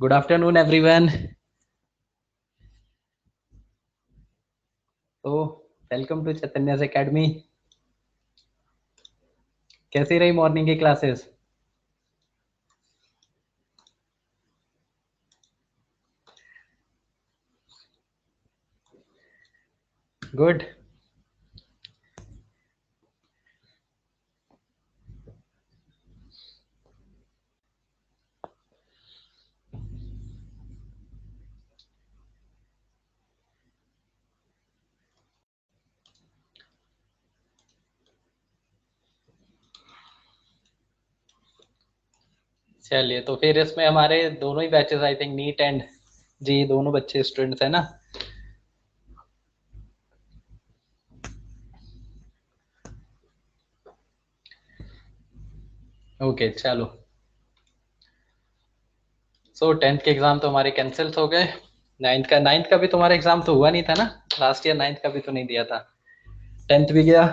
Good afternoon, everyone. So, welcome to Chaitanya's Academy. कैसी रही morning की क्लासेस? गुड. चलिए, तो फिर इसमें हमारे दोनों ही batches I think NEET and JEE दोनों बच्चे स्टूडेंट्स हैं ना. ओके, चलो. सो 10th के एग्जाम तो हमारे कैंसिल हो गए. 9th का भी तुम्हारा एग्जाम तो हुआ नहीं था ना. लास्ट ईयर 9th का भी तो नहीं दिया था. 10th भी गया.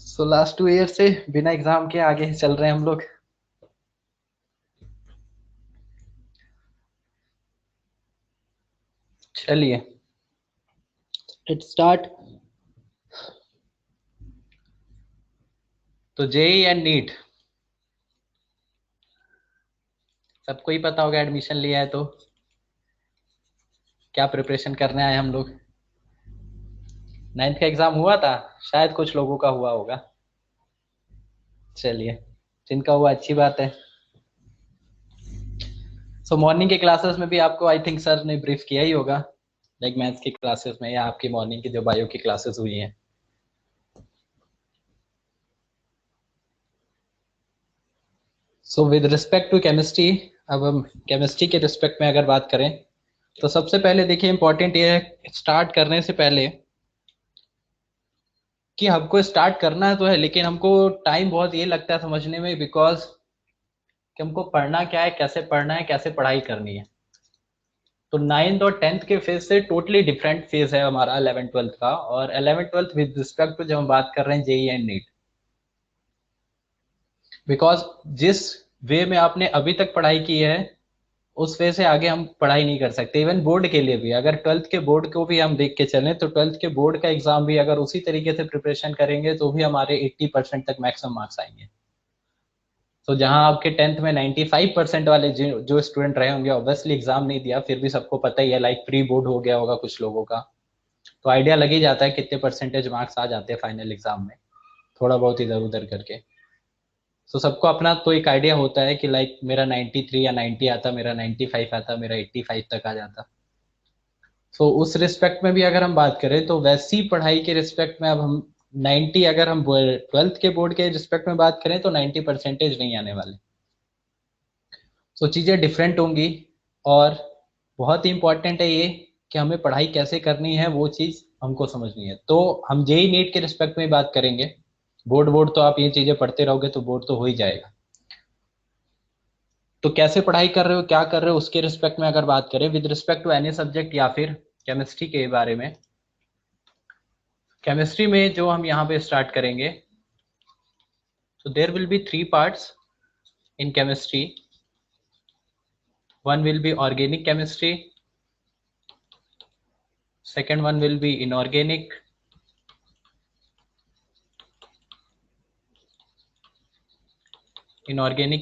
सो लास्ट 2 ईयर से बिना एग्जाम के आगे चल रहे हैं हम लोग. चलिए, लेट्स स्टार्ट. तो जेई एंड नीट सबको ही पता होगा. एडमिशन लिया है तो क्या प्रिपरेशन करने आए हम लोग. 9th का एग्जाम हुआ था. शायद कुछ लोगों का हुआ होगा. चलिए, जिनका हुआ अच्छी बात है. सो मॉर्निंग के क्लासेस में भी आपको आई थिंक सर ने ब्रीफ किया ही होगा, लाइक मैथ्स की क्लासेस में या आपकी मॉर्निंग की जो बायो की क्लासेस हुई हैं. So with respect to chemistry, अब हम केमिस्ट्री के रिस्पेक्ट में अगर बात करें तो सबसे पहले देखिए इंपॉर्टेंट ये है स्टार्ट करने से पहले कि हमको स्टार्ट करना तो है, लेकिन हमको टाइम बहुत ये लगता है समझने में, बिकॉज कि हमको पढ़ना क्या है, कैसे पढ़ना है, कैसे पढ़ाई करनी है. तो 9th और 10th के फेज से टोटली डिफरेंट फेज है हमारा 11th-12th का. और 11th-12th विद रिस्पेक्ट टू जब हम बात कर रहे हैं जेई एंड नीट, बिकॉज जिस वे में आपने अभी तक पढ़ाई की है उस वे से आगे हम पढ़ाई नहीं कर सकते. इवन बोर्ड के लिए भी, अगर 12th के बोर्ड को भी हम देख के चलें तो 12th के बोर्ड का एग्जाम भी अगर उसी तरीके से प्रिपरेशन करेंगे तो भी हमारे 80% तक मैक्सिमम मार्क्स आएंगे. तो जहां आपके 10th में 95% वाले जो स्टूडेंट रहे होंगे ऑब्वियसली एग्जाम नहीं दिया, फिर भी सबको पता ही है, लाइक प्री बोर्ड हो गया होगा कुछ लोगों का, तो आइडिया लग ही जाता है कितने परसेंटेज मार्क्स आ जाते हैं फाइनल एग्जाम में, थोड़ा बहुत इधर उधर करके. तो सबको अपना तो एक आइडिया होता है कि लाइक मेरा 93 या 90 आता, मेरा 95 आता, मेरा 85 तक आ जाता. सो उस रिस्पेक्ट में भी अगर हम बात करें तो वैसी पढ़ाई के रिस्पेक्ट में अब हम 90, अगर हम 12th के बोर्ड के रिस्पेक्ट में बात करें तो 90% नहीं आने वाले. सो चीज़ें डिफरेंट होंगी. और बहुत ही इंपॉर्टेंट है ये कि हमें पढ़ाई कैसे करनी है वो चीज़ हमको समझनी है. तो हम जेई नीट के रिस्पेक्ट में बात करेंगे. बोर्ड बोर्ड तो आप ये चीज़ें पढ़ते रहोगे तो बोर्ड तो हो ही जाएगा. तो कैसे पढ़ाई कर रहे हो, क्या कर रहे हो, उसके रिस्पेक्ट में अगर बात करें with respect to any subject या फिर केमिस्ट्री के बारे में. केमिस्ट्री में जो हम यहाँ पे स्टार्ट करेंगे, so there will be 3 parts in chemistry. One will be organic chemistry, second one will be inorganic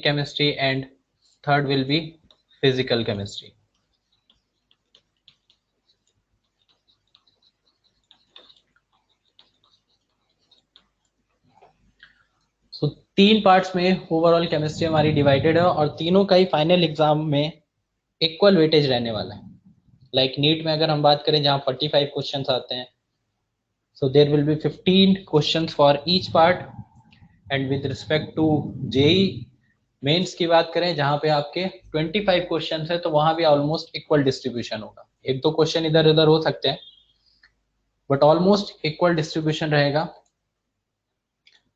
chemistry, and third will be physical chemistry. So 3 parts में ओवरऑल केमिस्ट्री हमारी डिवाइडेड है और तीनों का ही फाइनल एग्जाम में equal weightage रहने वाला है. लाइक नीट में अगर हम बात करें जहाँ 45 क्वेश्चंस आते हैं, so there will be 15 questions for each part. And with respect to JEE Mains की बात करें जहाँ पे आपके 25 क्वेश्चंस है तो वहां भी ऑलमोस्ट इक्वल डिस्ट्रीब्यूशन होगा. एक दो क्वेश्चन इधर उधर हो सकते हैं बट ऑलमोस्ट इक्वल डिस्ट्रीब्यूशन रहेगा.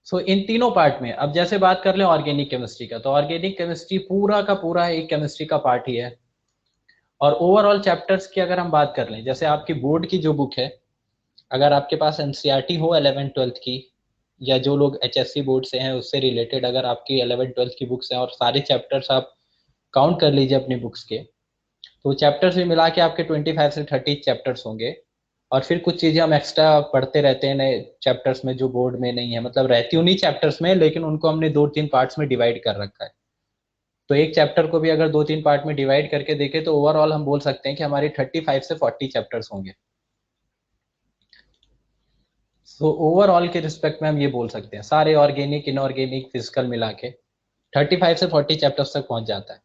सो इन तीनों पार्ट में अब जैसे बात कर लें ऑर्गेनिक केमिस्ट्री का, तो ऑर्गेनिक केमिस्ट्री पूरा का पूरा एक केमिस्ट्री का पार्ट ही है. और ओवरऑल चैप्टर्स की अगर हम बात कर लें, जैसे आपकी बोर्ड की जो बुक है, अगर आपके पास एनसीईआरटी हो 11th-12th की, या जो लोग एचएससी बोर्ड से हैं उससे रिलेटेड अगर आपकी 11th-12th की बुक्स हैं और सारे चैप्टर्स आप काउंट कर लीजिए अपनी बुक्स के, तो चैप्टर्स भी मिला के आपके 25 से 30 चैप्टर्स होंगे। और फिर कुछ चीजें हम एक्स्ट्रा पढ़ते रहते हैं नए चैप्टर्स में जो बोर्ड में नहीं है, मतलब रहती उन्हीं चैप्टर्स में, लेकिन उनको हमने 2-3 पार्ट्स में डिवाइड कर रखा है। तो एक चैप्टर को भी अगर 2-3 पार्ट में डिवाइड करके देखें तो ओवरऑल हम बोल सकते हैं कि हमारे 35 से 40 चैप्टर्स होंगे। तो ओवरऑल के रिस्पेक्ट में हम ये बोल सकते हैं सारे ऑर्गेनिक इनऑर्गेनिक फिजिकल मिला के 35 से 40 चैप्टर्स तक पहुंच जाता है।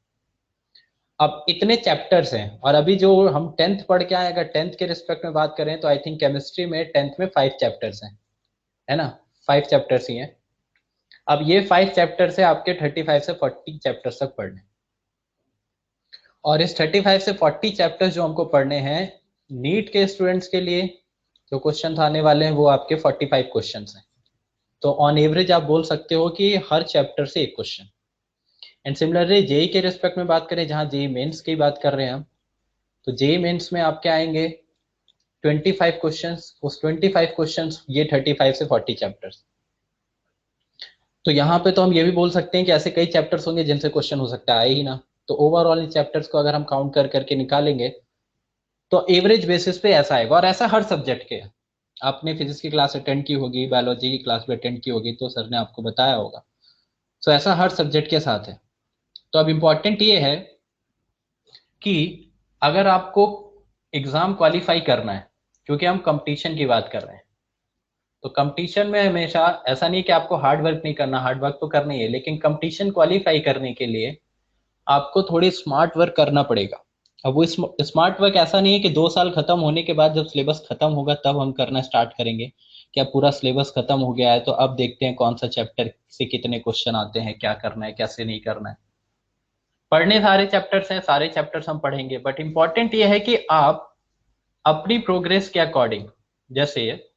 अब इतने चैप्टर्स हैं, और अभी जो हम 10th पढ़ के आए, अगर 10th के रिस्पेक्ट में बात करें तो आई थिंक केमिस्ट्री में 10th में 5 चैप्टर्स हैं, है ना, 5 चैप्टर्स ही हैं। अब ये 5 चैप्टर से आपके 35 से 40 चैप्टर्स तक पढ़ने, और इस 35 से 40 चैप्टर्स जो हमको पढ़ने हैं, नीट के स्टूडेंट्स के लिए जो क्वेश्चन आने वाले हैं वो आपके 45 क्वेश्चन हैं। तो ऑन एवरेज आप बोल सकते हो कि हर चैप्टर से एक क्वेश्चन। एंड सिमिलरली जेई के रिस्पेक्ट में बात करें, जहां जेई मेंस की बात कर रहे हैं हम, तो जेई मेंस में आपके आएंगे 25 क्वेश्चंस, उस 25 क्वेश्चंस ये 35 से 40 चैप्टर्स। तो यहाँ पे तो हम ये भी बोल सकते हैं कि ऐसे कई चैप्टर्स होंगे जिनसे क्वेश्चन हो सकता है आए ही ना। तो ओवरऑल इन चैप्टर्स को अगर हम काउंट कर करके निकालेंगे तो एवरेज बेसिस पे ऐसा आएगा, और ऐसा हर सब्जेक्ट के। आपने फिजिक्स की क्लास अटेंड की होगी, बायोलॉजी की क्लास भी अटेंड की होगी, तो सर ने आपको बताया होगा। तो ऐसा हर सब्जेक्ट के साथ है। तो अब इम्पॉर्टेंट ये है कि अगर आपको एग्जाम क्वालिफाई करना है, क्योंकि हम कंपटीशन की बात कर रहे हैं, तो कंपटीशन में हमेशा ऐसा नहीं कि आपको हार्ड वर्क नहीं करना, हार्ड वर्क तो करना ही है, लेकिन कंपटीशन क्वालिफाई करने के लिए आपको थोड़ी स्मार्ट वर्क करना पड़ेगा। अब वो स्मार्ट वर्क ऐसा नहीं है कि 2 साल खत्म होने के बाद जब सिलेबस खत्म होगा तब हम करना स्टार्ट करेंगे, कि अब पूरा सिलेबस खत्म हो गया है तो अब देखते हैं कौन सा चैप्टर से कितने क्वेश्चन आते हैं, क्या करना है कैसे नहीं करना है। पढ़ने सारे चैप्टर्स हैं, सारे चैप्टर्स हम पढ़ेंगे, बट इंपॉर्टेंट ये है कि आप अपनी प्रोग्रेस के अकॉर्डिंग, जैसे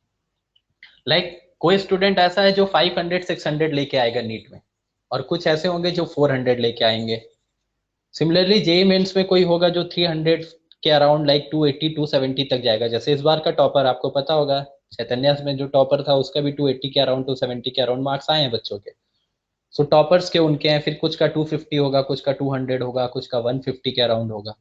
कोई स्टूडेंट ऐसा है जो 500-600 लेके आएगा नीट में, और कुछ ऐसे होंगे जो 400 लेके आएंगे। सिमिलरली जेई मेंस में कोई होगा जो 300 के अराउंड 280-270 तक जाएगा। जैसे इस बार का टॉपर आपको पता होगा, चैतन्य में जो टॉपर था उसका भी 280 के अराउंड 270 के अराउंड मार्क्स आए हैं बच्चों के। सो टॉपर्स के उनके हैं, फिर कुछ का 250 होगा, कुछ का 200 होगा, कुछ का 150 के अराउंड होगा।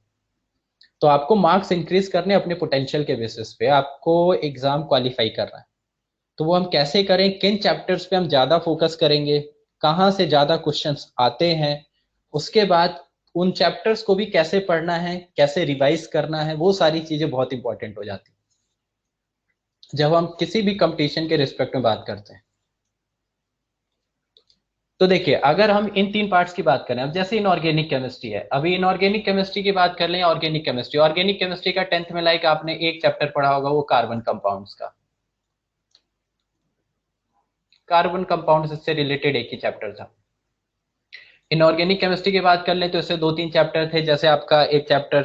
तो आपको मार्क्स इंक्रीज करने अपने पोटेंशियल के बेसिस पे आपको एग्जाम क्वालिफाई करना है। तो वो हम कैसे करें, किन चैप्टर्स पे हम ज्यादा फोकस करेंगे, कहाँ से ज्यादा क्वेश्चंस आते हैं, उसके बाद उन चैप्टर्स को भी कैसे पढ़ना है, कैसे रिवाइज करना है, वो सारी चीजें बहुत इंपॉर्टेंट हो जाती है जब हम किसी भी कंपटीशन के रिस्पेक्ट में बात करते हैं। तो देखिए, अगर हम इन 3 पार्ट्स की बात करें, अब जैसे इनऑर्गेनिक केमिस्ट्री है, अभी इनऑर्गेनिक केमिस्ट्री की बात कर लें, ऑर्गेनिक केमिस्ट्री का 10th में आपने एक चैप्टर पढ़ा होगा, वो कार्बन कंपाउंड्स का, कार्बन कंपाउंड्स से रिलेटेड एक ही चैप्टर था। इनऑर्गेनिक केमिस्ट्री की बात कर लें तो इससे 2-3 चैप्टर थे, जैसे आपका एक chapter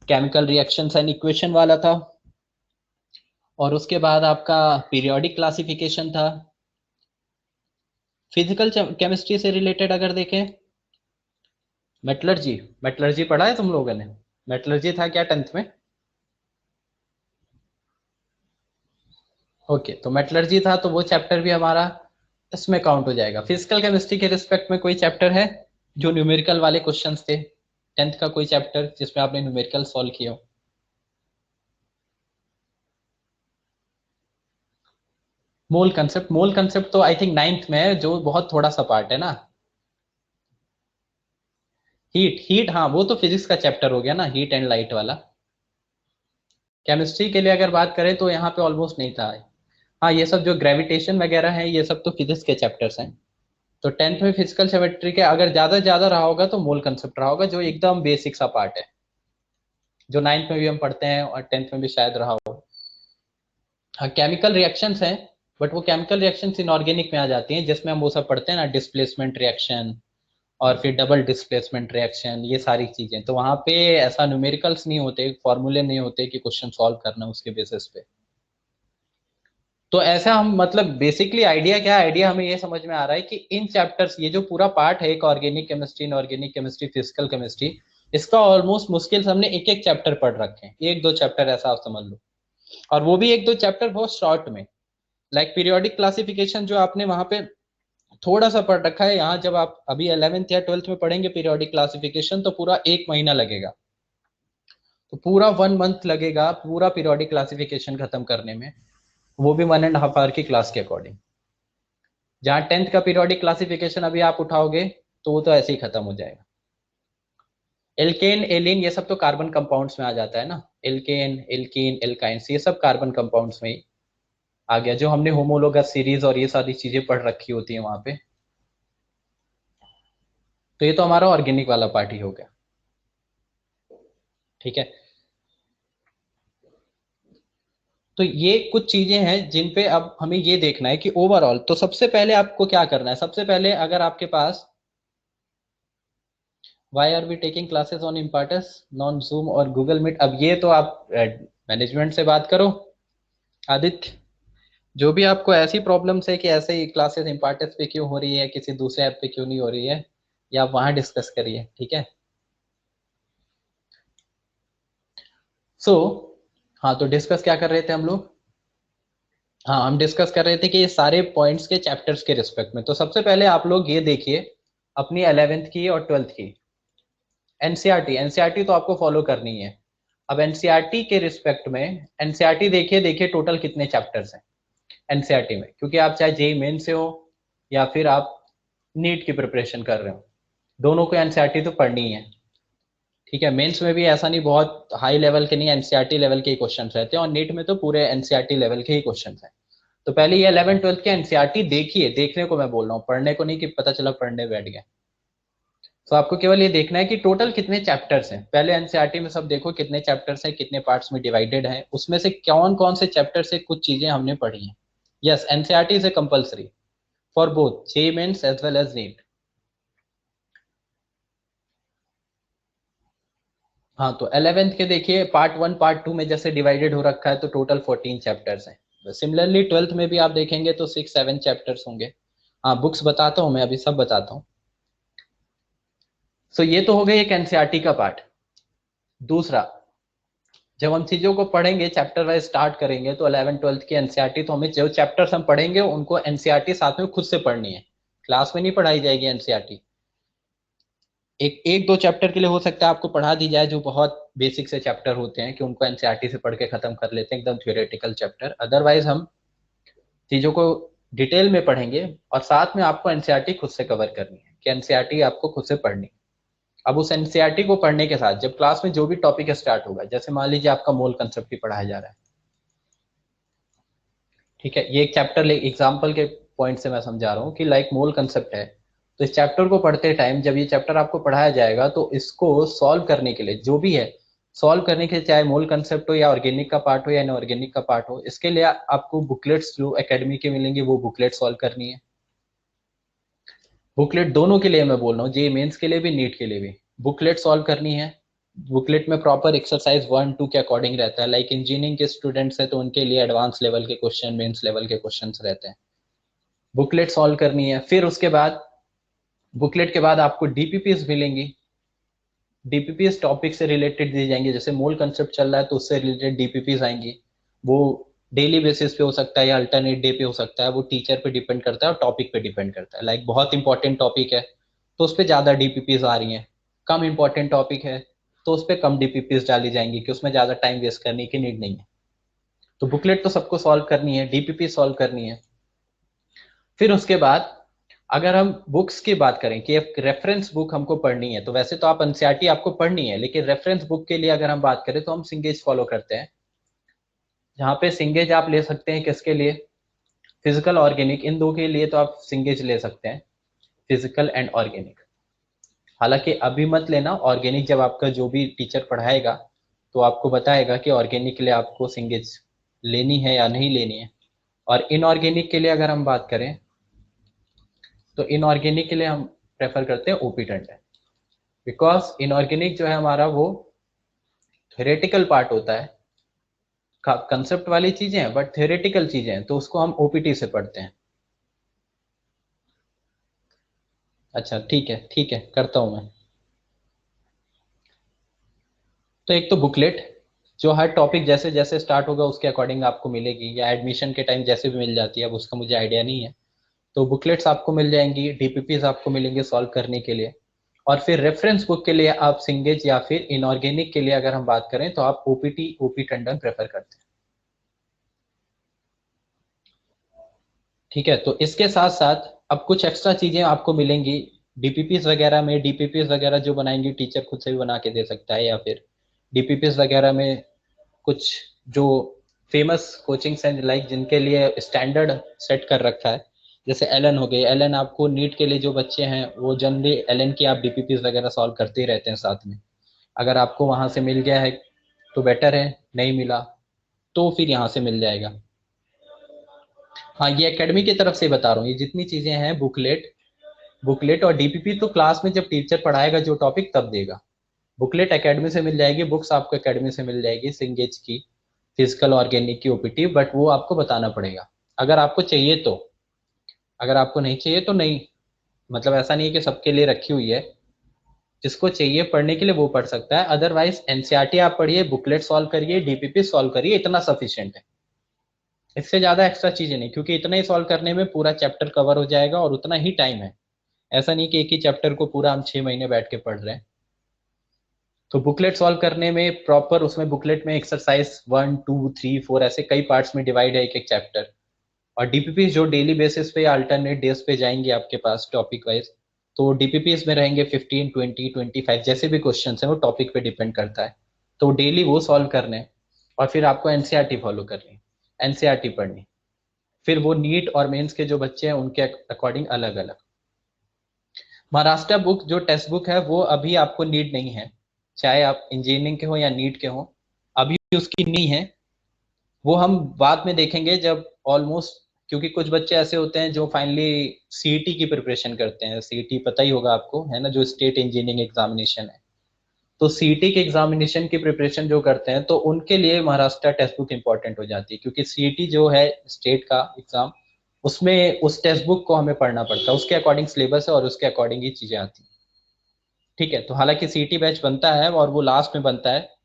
chemical reactions and equation वाला था, और उसके बाद आपका पीरियोडिक क्लासिफिकेशन था। फिजिकल केमिस्ट्री से रिलेटेड अगर देखें, मेटलर्जी, मेटलर्जी पढ़ा है तुम लोगों ने? मेटलर्जी था क्या 10th में? ओके, तो मेटलर्जी था, तो वो चैप्टर भी हमारा इसमें काउंट हो जाएगा। फिजिकल केमिस्ट्री के रिस्पेक्ट में कोई चैप्टर है जो न्यूमेरिकल वाले क्वेश्चंस थे 10th का, कोई चैप्टर जिसमें आपने न्यूमेरिकल सॉल्व किया हो? मोल कंसेप्ट तो आई थिंक 9th में है, जो बहुत थोड़ा सा पार्ट है ना। हीट हीट हाँ, वो तो फिजिक्स का चैप्टर हो गया ना, हीट एंड लाइट वाला। केमिस्ट्री के लिए अगर बात करें तो यहाँ पे ऑलमोस्ट नहीं था। हाँ, ये सब जो ग्रेविटेशन वगैरह है ये सब तो फिजिक्स के चैप्टर्स हैं। तो 10th में फिजिकल केमिस्ट्री के अगर ज्यादा ज्यादा रहा होगा तो मोल कंसेप्ट रहा होगा, जो एकदम बेसिक सा पार्ट है, जो 9th में भी हम पढ़ते हैं और 10th में भी शायद रहा हो। हाँ, केमिकल रिएक्शंस हैं, बट वो केमिकल रिएक्शंस इनऑर्गेनिक में आ जाती हैं, जिसमें हम वो सब पढ़ते हैं ना, डिस्प्लेसमेंट रिएक्शन और फिर डबल डिस्प्लेसमेंट रिएक्शन, ये सारी चीजें। तो वहां पे ऐसा न्यूमेरिकल्स नहीं होते, फॉर्मूले नहीं होते कि क्वेश्चन सॉल्व करना उसके बेसिस पे। तो ऐसा हम मतलब बेसिकली आइडिया क्या है, आइडिया हमें ये समझ में आ रहा है कि इन चैप्टर्स, ये जो पूरा पार्ट है, एक organic chemistry, inorganic chemistry, physical chemistry, इसका ऑलमोस्ट मुश्किल से हमने एक एक चैप्टर पढ़ रखे हैं, 1-2 चैप्टर ऐसा आप समझ लो, और वो भी 1-2 चैप्टर बहुत शॉर्ट में। पीरियोडिक क्लासिफिकेशन जो आपने वहां पे थोड़ा सा पढ़ रखा है यहाँ। जब आप अभी 11th या 12th में पढ़ेंगे पीरियोडिक क्लासिफिकेशन, तो पूरा 1 महीना लगेगा, तो पूरा 1 मंथ लगेगा पूरा पीरियोडिक क्लासिफिकेशन खत्म करने में, वो भी 1.5 आवर की क्लास के अकॉर्डिंग। जहाँ 10th का पीरियोडिक क्लासिफिकेशन अभी आप उठाओगे तो वो तो ऐसे ही खत्म हो जाएगा। एल्केन एलिन ये सब तो कार्बन कंपाउंड्स में आ जाता है ना, एल्केन एल्कीन एल्काइंस ये सब कार्बन कंपाउंड्स में ही आ गया, जो हमने होमोलोगस सीरीज और ये सारी चीजें पढ़ रखी होती है वहां पे। तो ये तो हमारा ऑर्गेनिक वाला पार्ट ही हो गया, ठीक है। तो ये कुछ चीजें हैं जिन पे अब हमें ये देखना है कि ओवरऑल, तो सबसे पहले आपको क्या करना है, सबसे पहले अगर आपके पास why are we taking classes on Impartus non Zoom और गूगल मीट, अब ये तो आप मैनेजमेंट से बात करो आदित्य, जो भी आपको ऐसी प्रॉब्लम्स है कि ऐसे ही क्लासेस इम्पार्टस पे क्यों हो रही है, किसी दूसरे ऐप पे क्यों नहीं हो रही है, या आप वहां डिस्कस करिए, ठीक है। सो हाँ, तो डिस्कस क्या कर रहे थे हम लोग, हाँ हम डिस्कस कर रहे थे कि ये सारे पॉइंट्स के चैप्टर्स के रिस्पेक्ट में। तो सबसे पहले आप लोग ये देखिए अपनी 11th की और 12th की एनसीईआरटी, एनसीईआरटी तो आपको फॉलो करनी है। अब एनसीईआरटी के रिस्पेक्ट में एनसीईआरटी देखिए, देखिए टोटल कितने चैप्टर्स हैं एनसीईआरटी में, क्योंकि आप चाहे जेई मेन से हो या फिर आप नीट की प्रिपरेशन कर रहे हो, दोनों को एनसीईआरटी तो पढ़नी है, ठीक है। मेंस में भी ऐसा नहीं, बहुत हाई लेवल के नहीं, एनसीईआरटी लेवल के ही क्वेश्चंस रहते हैं, और नीट में तो पूरे एनसीईआरटी लेवल के ही क्वेश्चंस हैं। तो पहले ये 11 12 के एनसीईआरटी देखिए, देखने को मैं बोल रहा हूँ, पढ़ने को नहीं कि पता चला पढ़ने बैठ गया। तो आपको केवल ये देखना है कि टोटल कितने चैप्टर्स हैं, पहले एनसीईआरटी में सब देखो कितने चैप्टर्स हैं, कितने पार्ट्स में डिवाइडेड हैं, उसमें से कौन कौन से चैप्टर से कुछ चीजें हमने पढ़ी हैं। Yes, NCERT is a compulsory for both JEE Mains as well as NEET. हाँ, तो 11th के देखिए पार्ट 1 पार्ट 2 में जैसे डिवाइडेड हो रखा है, तो टोटल 14 चैप्टर्स हैं। सिमिलरली 12th में भी आप देखेंगे तो 6 7 चैप्टर्स होंगे। हाँ, बुक्स बताता हूँ मैं, अभी सब बताता हूँ। सो ये तो हो गई एक एनसीईआरटी का पार्ट। दूसरा, जब हम चीजों को पढ़ेंगे चैप्टर वाइज स्टार्ट करेंगे, तो 11 12th की एनसीईआरटी, तो हमें जो चैप्टर्स हम पढ़ेंगे उनको एनसीईआरटी साथ में खुद से पढ़नी है, क्लास में नहीं पढ़ाई जाएगी एनसीईआरटी। एक एक दो चैप्टर के लिए हो सकता है आपको पढ़ा दी जाए, जो बहुत बेसिक से चैप्टर होते हैं कि उनको एनसीईआरटी से पढ़ के खत्म कर लेते हैं, एकदम थ्योरेटिकल चैप्टर। अदरवाइज हम चीजों को डिटेल में पढ़ेंगे, और साथ में आपको एनसीईआरटी खुद से कवर करनी है, कि एनसीईआरटी आपको खुद से पढ़नी है। अब उस एनसीईआरटी को पढ़ने के साथ जब क्लास में जो भी टॉपिक स्टार्ट होगा, जैसे मान लीजिए आपका मोल कंसेप्ट ही पढ़ाया जा रहा है, ठीक है, ये एक चैप्टर एग्जाम्पल के पॉइंट से मैं समझा रहा हूँ कि लाइक मोल कंसेप्ट है, तो इस चैप्टर को पढ़ते टाइम जब ये चैप्टर आपको पढ़ाया जाएगा, तो इसको सॉल्व करने के लिए जो भी है, सॉल्व करने के लिए चाहे मोल कंसेप्ट हो या ऑर्गेनिक का पार्ट हो या इनऑर्गेनिक का पार्ट हो, इसके लिए आपको बुकलेट्स जो एकेडमी के मिलेंगे वो बुकलेट सॉल्व करनी है। बुकलेट दोनों के लिए मैं बोल रहा हूँ, जेईई मेंस के लिए भी नीट के लिए भी बुकलेट सॉल्व करनी है। बुकलेट में प्रॉपर एक्सरसाइज 1 2 के अकॉर्डिंग रहता है, लाइक इंजीनियरिंग के स्टूडेंट्स है तो उनके लिए एडवांस लेवल के क्वेश्चन, मेंस लेवल के क्वेश्चन रहते हैं, बुकलेट सॉल्व करनी है। फिर उसके बाद बुकलेट के बाद आपको डीपीपीस मिलेंगी, डीपीपीस टॉपिक से रिलेटेड दी जाएंगे, जैसे मोल कंसेप्ट चल रहा है तो उससे रिलेटेड डीपीपीस आएंगी। वो डेली बेसिस पे हो सकता है या अल्टरनेट डे पे हो सकता है, वो टीचर पे डिपेंड करता है और टॉपिक पे डिपेंड करता है। लाइक बहुत इंपॉर्टेंट टॉपिक है तो उस पर ज्यादा डीपीपीस आ रही हैं, कम इंपॉर्टेंट टॉपिक है तो उस पर कम डीपीपीस डाली जाएंगी, कि उसमें ज्यादा टाइम वेस्ट करने की नीड नहीं है। तो बुकलेट तो सबको सॉल्व करनी है, डीपीपी सॉल्व करनी है। फिर उसके बाद अगर हम बुक्स की बात करें कि एक रेफरेंस बुक हमको पढ़नी है, तो वैसे तो आप एनसीईआरटी आपको पढ़नी है, लेकिन रेफरेंस बुक के लिए अगर हम बात करें तो हम सिंगेज फॉलो करते हैं। जहाँ पे सिंगेज आप ले सकते हैं किसके लिए, फिजिकल ऑर्गेनिक, इन दो के लिए तो आप सिंगेज ले सकते हैं, फिजिकल एंड ऑर्गेनिक। हालांकि अभी मत लेना, ऑर्गेनिक जब आपका जो भी टीचर पढ़ाएगा तो आपको बताएगा कि ऑर्गेनिक के लिए आपको सिंगेज लेनी है या नहीं लेनी है। और इनऑर्गेनिक के लिए अगर हम बात करें तो इनऑर्गेनिक के लिए हम प्रेफर करते हैं ओपी टंडन, बिकॉज इनऑर्गेनिक जो है हमारा वो थ्योरेटिकल पार्ट होता है, कंसेप्ट वाली चीजें हैं बट थ्योरेटिकल चीजें हैं, तो उसको हम ओपीटी से पढ़ते हैं। अच्छा ठीक है करता हूं मैं। तो एक तो बुकलेट जो हर टॉपिक जैसे जैसे स्टार्ट होगा उसके अकॉर्डिंग आपको मिलेगी, या एडमिशन के टाइम जैसे भी मिल जाती है, अब उसका मुझे आइडिया नहीं है। तो बुकलेट्स आपको मिल जाएंगी, डीपीपीज आपको मिलेंगे सॉल्व करने के लिए। और फिर रेफरेंस बुक के लिए आप सिंगेज या फिर इनऑर्गेनिक के लिए अगर हम बात करें तो आप ओपीटी ओपी टंडन प्रेफर करते हैं। ठीक है, तो इसके साथ साथ अब कुछ एक्स्ट्रा चीजें आपको मिलेंगी डीपीपीस वगैरह में। डीपीपीस वगैरह जो बनाएंगी टीचर खुद से भी बना के दे सकता है, या फिर डीपीपीस वगैरह में कुछ जो फेमस कोचिंग्स हैं लाइक जिनके लिए स्टैंडर्ड सेट कर रखा है, जैसे एलन हो गई। एलन आपको नीट के लिए जो बच्चे हैं वो जनरली एलन की आप डीपीपीस वगैरह सॉल्व करते ही रहते हैं साथ में। अगर आपको वहां से मिल गया है तो बेटर है, नहीं मिला तो फिर यहाँ से मिल जाएगा। हाँ, ये एकेडमी की तरफ से बता रहा हूँ, ये जितनी चीजें हैं बुकलेट बुकलेट और डीपीपी तो क्लास में जब टीचर पढ़ाएगा जो टॉपिक तब देगा। बुकलेट एकेडमी से मिल जाएगी, बुक्स आपको एकेडमी से मिल जाएगी, सिंगेज की, फिजिकल ऑर्गेनिक की, ओपीटी, बट वो आपको बताना पड़ेगा अगर आपको चाहिए तो। अगर आपको नहीं चाहिए तो नहीं, मतलब ऐसा नहीं है कि सबके लिए रखी हुई है, जिसको चाहिए पढ़ने के लिए वो पढ़ सकता है। अदरवाइज एनसीईआरटी आप पढ़िए, बुकलेट सॉल्व करिए, डीपीपी सॉल्व करिए, इतना सफिशिएंट है। इससे ज्यादा एक्स्ट्रा चीजें नहीं, क्योंकि इतना ही सॉल्व करने में पूरा चैप्टर कवर हो जाएगा और उतना ही टाइम है। ऐसा नहीं कि एक ही चैप्टर को पूरा हम 6 महीने बैठ के पढ़ रहे हैं। तो बुकलेट सॉल्व करने में प्रॉपर, उसमें बुकलेट में एक्सरसाइज 1 2 3 4 ऐसे कई पार्ट्स में डिवाइड है एक एक चैप्टर। और डीपीपी जो डेली बेसिस पे या अल्टरनेट डेज पे जाएंगे आपके पास टॉपिक वाइज, तो डीपीपी में रहेंगे 15 20 25, जैसे भी क्वेश्चन है वो टॉपिक पे डिपेंड करता है। तो डेली वो सॉल्व करने, और फिर आपको एनसीईआरटी फॉलो करनी, एनसीईआरटी पढ़नी। फिर वो नीट और मेंस के जो बच्चे हैं उनके अकॉर्डिंग अलग अलग। महाराष्ट्र बुक जो टेक्स्ट बुक है वो अभी आपको नीड नहीं है, चाहे आप इंजीनियरिंग के हो या नीट के हो, अभी उसकी नहीं है। वो हम बाद में देखेंगे जब ऑलमोस्ट, क्योंकि कुछ बच्चे ऐसे होते हैं जो फाइनली सीईटी की प्रिपरेशन करते हैं। सीईटी पता ही होगा आपको, है ना, जो स्टेट इंजीनियरिंग एग्जामिनेशन है। तो सीईटी के एग्जामिनेशन की प्रिपरेशन जो करते हैं तो उनके लिए महाराष्ट्र टेक्स्ट बुक इंपॉर्टेंट हो जाती है, क्योंकि सीईटी जो है स्टेट का एग्जाम, उसमें उस टेक्स्ट बुक को हमें पढ़ना पड़ता है, उसके अकॉर्डिंग सिलेबस है और उसके अकॉर्डिंग ही चीजें आती हैं। ठीक है, तो हालांकि सीईटी बैच बनता है और वो लास्ट में बनता है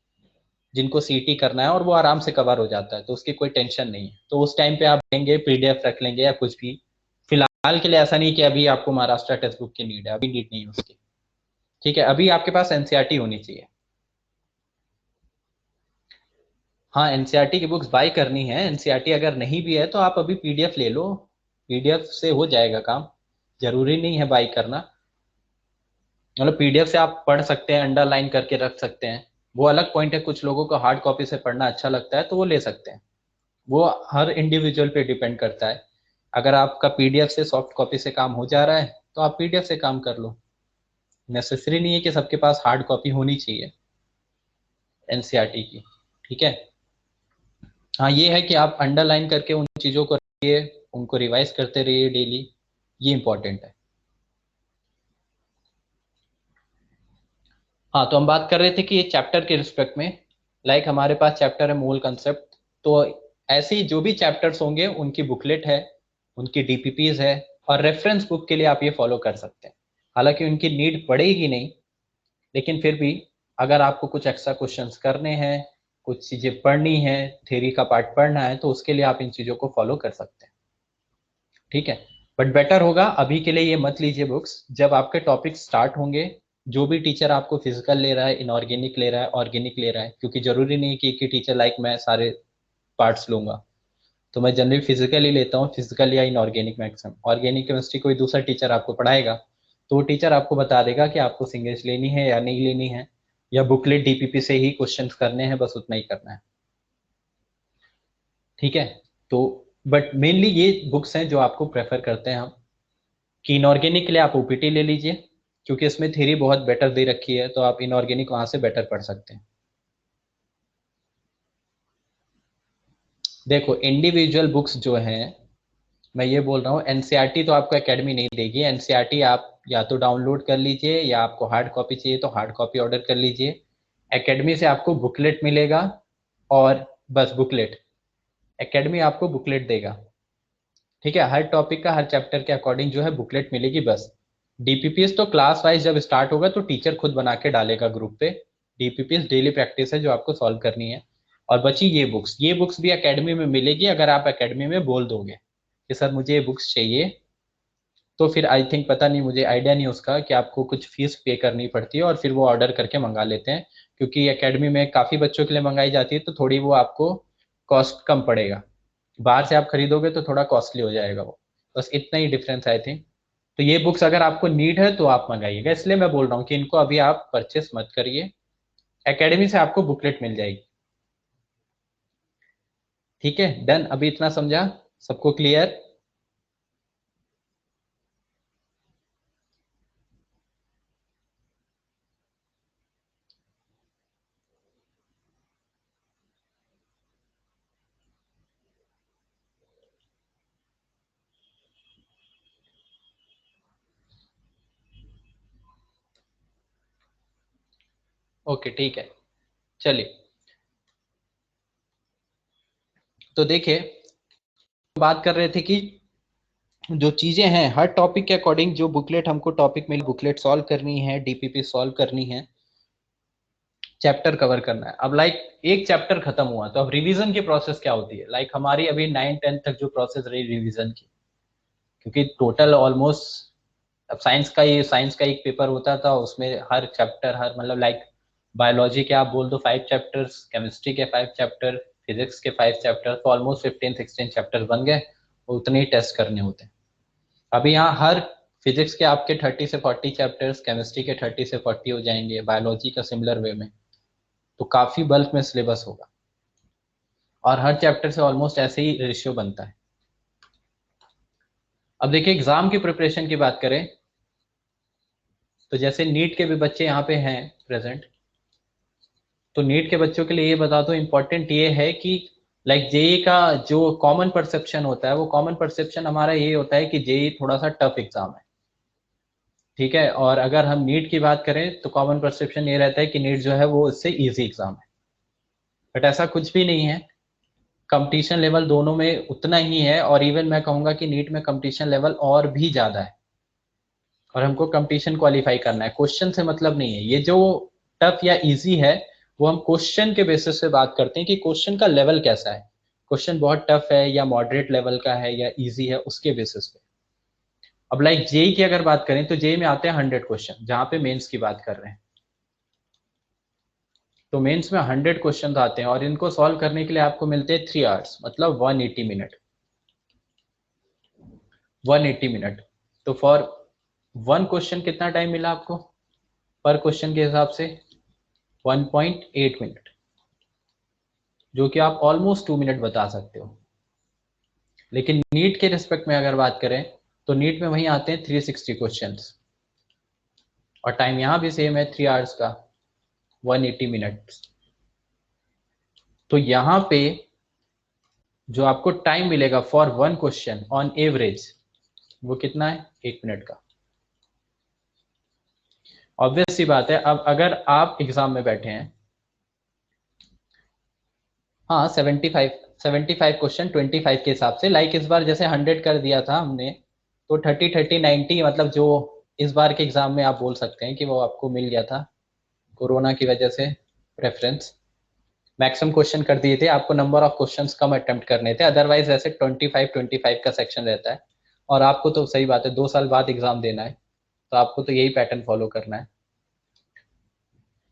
जिनको सीटी करना है, और वो आराम से कवर हो जाता है, तो उसकी कोई टेंशन नहीं है। तो उस टाइम पे आप लेंगे, पीडीएफ रख लेंगे या कुछ भी। फिलहाल के लिए ऐसा नहीं कि अभी आपको महाराष्ट्र टेक्स्ट बुक की नीड है, अभी नीड नहीं है उसकी। ठीक है, अभी आपके पास एनसीईआरटी होनी चाहिए। हाँ, एनसीईआरटी की बुक्स बाय करनी है। एनसीईआरटी अगर नहीं भी है तो आप अभी पीडीएफ ले लो, पीडीएफ से हो जाएगा काम, जरूरी नहीं है बाय करना। मतलब पीडीएफ से आप पढ़ सकते हैं, अंडरलाइन करके रख सकते हैं, वो अलग पॉइंट है। कुछ लोगों को हार्ड कॉपी से पढ़ना अच्छा लगता है तो वो ले सकते हैं, वो हर इंडिविजुअल पे डिपेंड करता है। अगर आपका पीडीएफ से सॉफ्ट कॉपी से काम हो जा रहा है तो आप पीडीएफ से काम कर लो, नेसेसरी नहीं है कि सबके पास हार्ड कॉपी होनी चाहिए एनसीईआरटी की। ठीक है, हाँ ये है कि आप अंडरलाइन करके उन चीज़ों को रखिए, उनको रिवाइज करते रहिए डेली, ये इंपॉर्टेंट है। हाँ, तो हम बात कर रहे थे कि ये चैप्टर के रिस्पेक्ट में, लाइक हमारे पास चैप्टर है मूल कंसेप्ट, तो ऐसे ही जो भी चैप्टर्स होंगे उनकी बुकलेट है, उनकी डीपीपीज है, और रेफरेंस बुक के लिए आप ये फॉलो कर सकते हैं। हालांकि उनकी नीड पड़ेगी नहीं, लेकिन फिर भी अगर आपको कुछ एक्स्ट्रा क्वेश्चंस करने हैं, कुछ चीजें पढ़नी है, थ्योरी का पार्ट पढ़ना है, तो उसके लिए आप इन चीजों को फॉलो कर सकते हैं। ठीक है, बट बेटर होगा अभी के लिए ये मत लीजिए बुक्स, जब आपके टॉपिक स्टार्ट होंगे, जो भी टीचर आपको फिजिकल ले रहा है, इनऑर्गेनिक ले रहा है, ऑर्गेनिक ले रहा है, क्योंकि जरूरी नहीं है कि एक ही टीचर लाइक मैं सारे पार्ट्स लूंगा। तो मैं जनरली फिजिकल ही लेता हूँ, फिजिकल या इनऑर्गेनिक मैक्सिमम। ऑर्गेनिक केमिस्ट्री कोई दूसरा टीचर आपको पढ़ाएगा तो वो टीचर आपको बता देगा कि आपको सिंगेज लेनी है या नहीं लेनी है, या बुकलेट डीपीपी से ही क्वेश्चंस करने हैं, बस उतना ही करना है। ठीक है, तो बट मेनली ये बुक्स हैं जो आपको प्रेफर करते हैं हम, कि इनऑर्गेनिक के लिए आप ओपीटी ले लीजिए, क्योंकि इसमें थ्योरी बहुत बेटर दे रखी है, तो आप इनऑर्गेनिक वहां से बेटर पढ़ सकते हैं। देखो इंडिविजुअल बुक्स जो हैं, मैं ये बोल रहा हूँ, एनसीईआरटी तो आपको एकेडमी नहीं देगी। एनसीईआरटी आप या तो डाउनलोड कर लीजिए, या आपको हार्ड कॉपी चाहिए तो हार्ड कॉपी ऑर्डर कर लीजिए। एकेडमी से आपको बुकलेट मिलेगा, और बस बुकलेट, एकेडमी आपको बुकलेट देगा। ठीक है, हर टॉपिक का हर चैप्टर के अकॉर्डिंग जो है बुकलेट मिलेगी बस। डीपीपीएस तो क्लास वाइज जब स्टार्ट होगा तो टीचर खुद बना के डालेगा ग्रुप पे। डीपीपीएस डेली प्रैक्टिस है जो आपको सॉल्व करनी है। और बची ये बुक्स भी एकेडमी में मिलेगी, अगर आप एकेडमी में बोल दोगे कि सर मुझे ये बुक्स चाहिए, तो फिर आई थिंक, पता नहीं, मुझे आइडिया नहीं उसका, कि आपको कुछ फीस पे करनी पड़ती है और फिर वो ऑर्डर करके मंगा लेते हैं, क्योंकि एकेडमी में काफ़ी बच्चों के लिए मंगाई जाती है, तो थोड़ी वो आपको कॉस्ट कम पड़ेगा। बाहर से आप खरीदोगे तो थोड़ा कॉस्टली हो जाएगा वो, बस इतना ही डिफरेंस आई थिंक। तो ये बुक्स अगर आपको नीड है तो आप मंगाइएगा, इसलिए मैं बोल रहा हूँ कि इनको अभी आप परचेस मत करिए, एकेडमी से आपको बुकलेट मिल जाएगी। ठीक है, डन, अभी इतना समझा, सबको क्लियर? ओके, ठीक है, चलिए। तो देखिए, बात कर रहे थे कि जो चीजें हैं हर टॉपिक के अकॉर्डिंग, जो बुकलेट हमको टॉपिक में बुकलेट सॉल्व करनी है, डीपीपी सॉल्व करनी है, चैप्टर कवर करना है। अब लाइक एक चैप्टर खत्म हुआ तो अब रिवीजन की प्रोसेस क्या होती है? लाइक हमारी अभी 9-10 तक जो प्रोसेस रही रिवीजन की, क्योंकि टोटल ऑलमोस्ट, अब साइंस का एक पेपर होता था, उसमें हर चैप्टर, हर मतलब लाइक बायोलॉजी के आप बोल दो 5 चैप्टर्स, केमिस्ट्री के 5 चैप्टर, फिजिक्स के 5 चैप्टर, तो ऑलमोस्ट 15-16 चैप्टर बन गए, उतने ही टेस्ट करने होते हैं। अभी यहाँ हर फिजिक्स के आपके 30 से 40 चैप्टर्स, केमिस्ट्री के 30 से 40 हो जाएंगे, बायोलॉजी का सिमिलर वे में, तो काफी बल्क में सिलेबस होगा, और हर चैप्टर से ऑलमोस्ट ऐसे ही रेशियो बनता है। अब देखिए, एग्जाम की प्रिपरेशन की बात करें, तो जैसे नीट के भी बच्चे यहाँ पे हैं प्रेजेंट, तो नीट के बच्चों के लिए ये बता दो, इम्पोर्टेंट ये है कि लाइक जेई का जो कॉमन परसेप्शन होता है, वो कॉमन परसेप्शन हमारा ये होता है कि जेई थोड़ा सा टफ एग्जाम है। ठीक है, और अगर हम नीट की बात करें तो कॉमन परसेप्शन ये रहता है कि नीट जो है वो इससे इजी एग्जाम है, बट ऐसा कुछ भी नहीं है। कंपटीशन लेवल दोनों में उतना ही है, और इवन मैं कहूंगा कि नीट में कंपटीशन लेवल और भी ज्यादा है, और हमको कंपटीशन क्वालिफाई करना है, क्वेश्चन से मतलब नहीं है। ये जो टफ या इजी है, वो हम क्वेश्चन के बेसिस पे बात करते हैं कि क्वेश्चन का लेवल कैसा है, क्वेश्चन बहुत टफ है या मॉडरेट लेवल का है या इजी है, उसके बेसिस पे। अब लाइक जेई की अगर बात करें तो जेई में आते हैं 100 क्वेश्चन, जहां पे मेंस की बात कर रहे हैं, तो मेंस में 100 क्वेश्चन आते हैं, और इनको सॉल्व करने के लिए आपको मिलते हैं 3 आवर्स, मतलब 180 मिनट, 180 मिनट। तो फॉर वन क्वेश्चन कितना टाइम मिला आपको पर क्वेश्चन के हिसाब से? 1.8 मिनट, जो कि आप ऑलमोस्ट 2 मिनट बता सकते हो। लेकिन नीट के रिस्पेक्ट में अगर बात करें, तो नीट में वहीं आते हैं 360 क्वेश्चंस, और टाइम यहाँ भी सेम है, 3 आवर्स का, 180 मिनट। तो यहाँ पे जो आपको टाइम मिलेगा for one question on average, वो कितना है? 1 मिनट का। ऑब्वियस सी बात है, अब अगर आप एग्जाम में बैठे हैं, हाँ 75 क्वेश्चन 25 के हिसाब से, लाइक इस बार जैसे 100 कर दिया था हमने, तो 30-30-90, मतलब जो इस बार के एग्जाम में आप बोल सकते हैं कि वो आपको मिल गया था कोरोना की वजह से, प्रेफरेंस मैक्सिमम क्वेश्चन कर दिए थे, आपको number of questions come attempt करने थे, अदरवाइज ऐसे 25-25 का सेक्शन रहता है। और आपको तो सही बात है, 2 साल बाद एग्जाम देना है, तो आपको तो यही पैटर्न फॉलो करना है,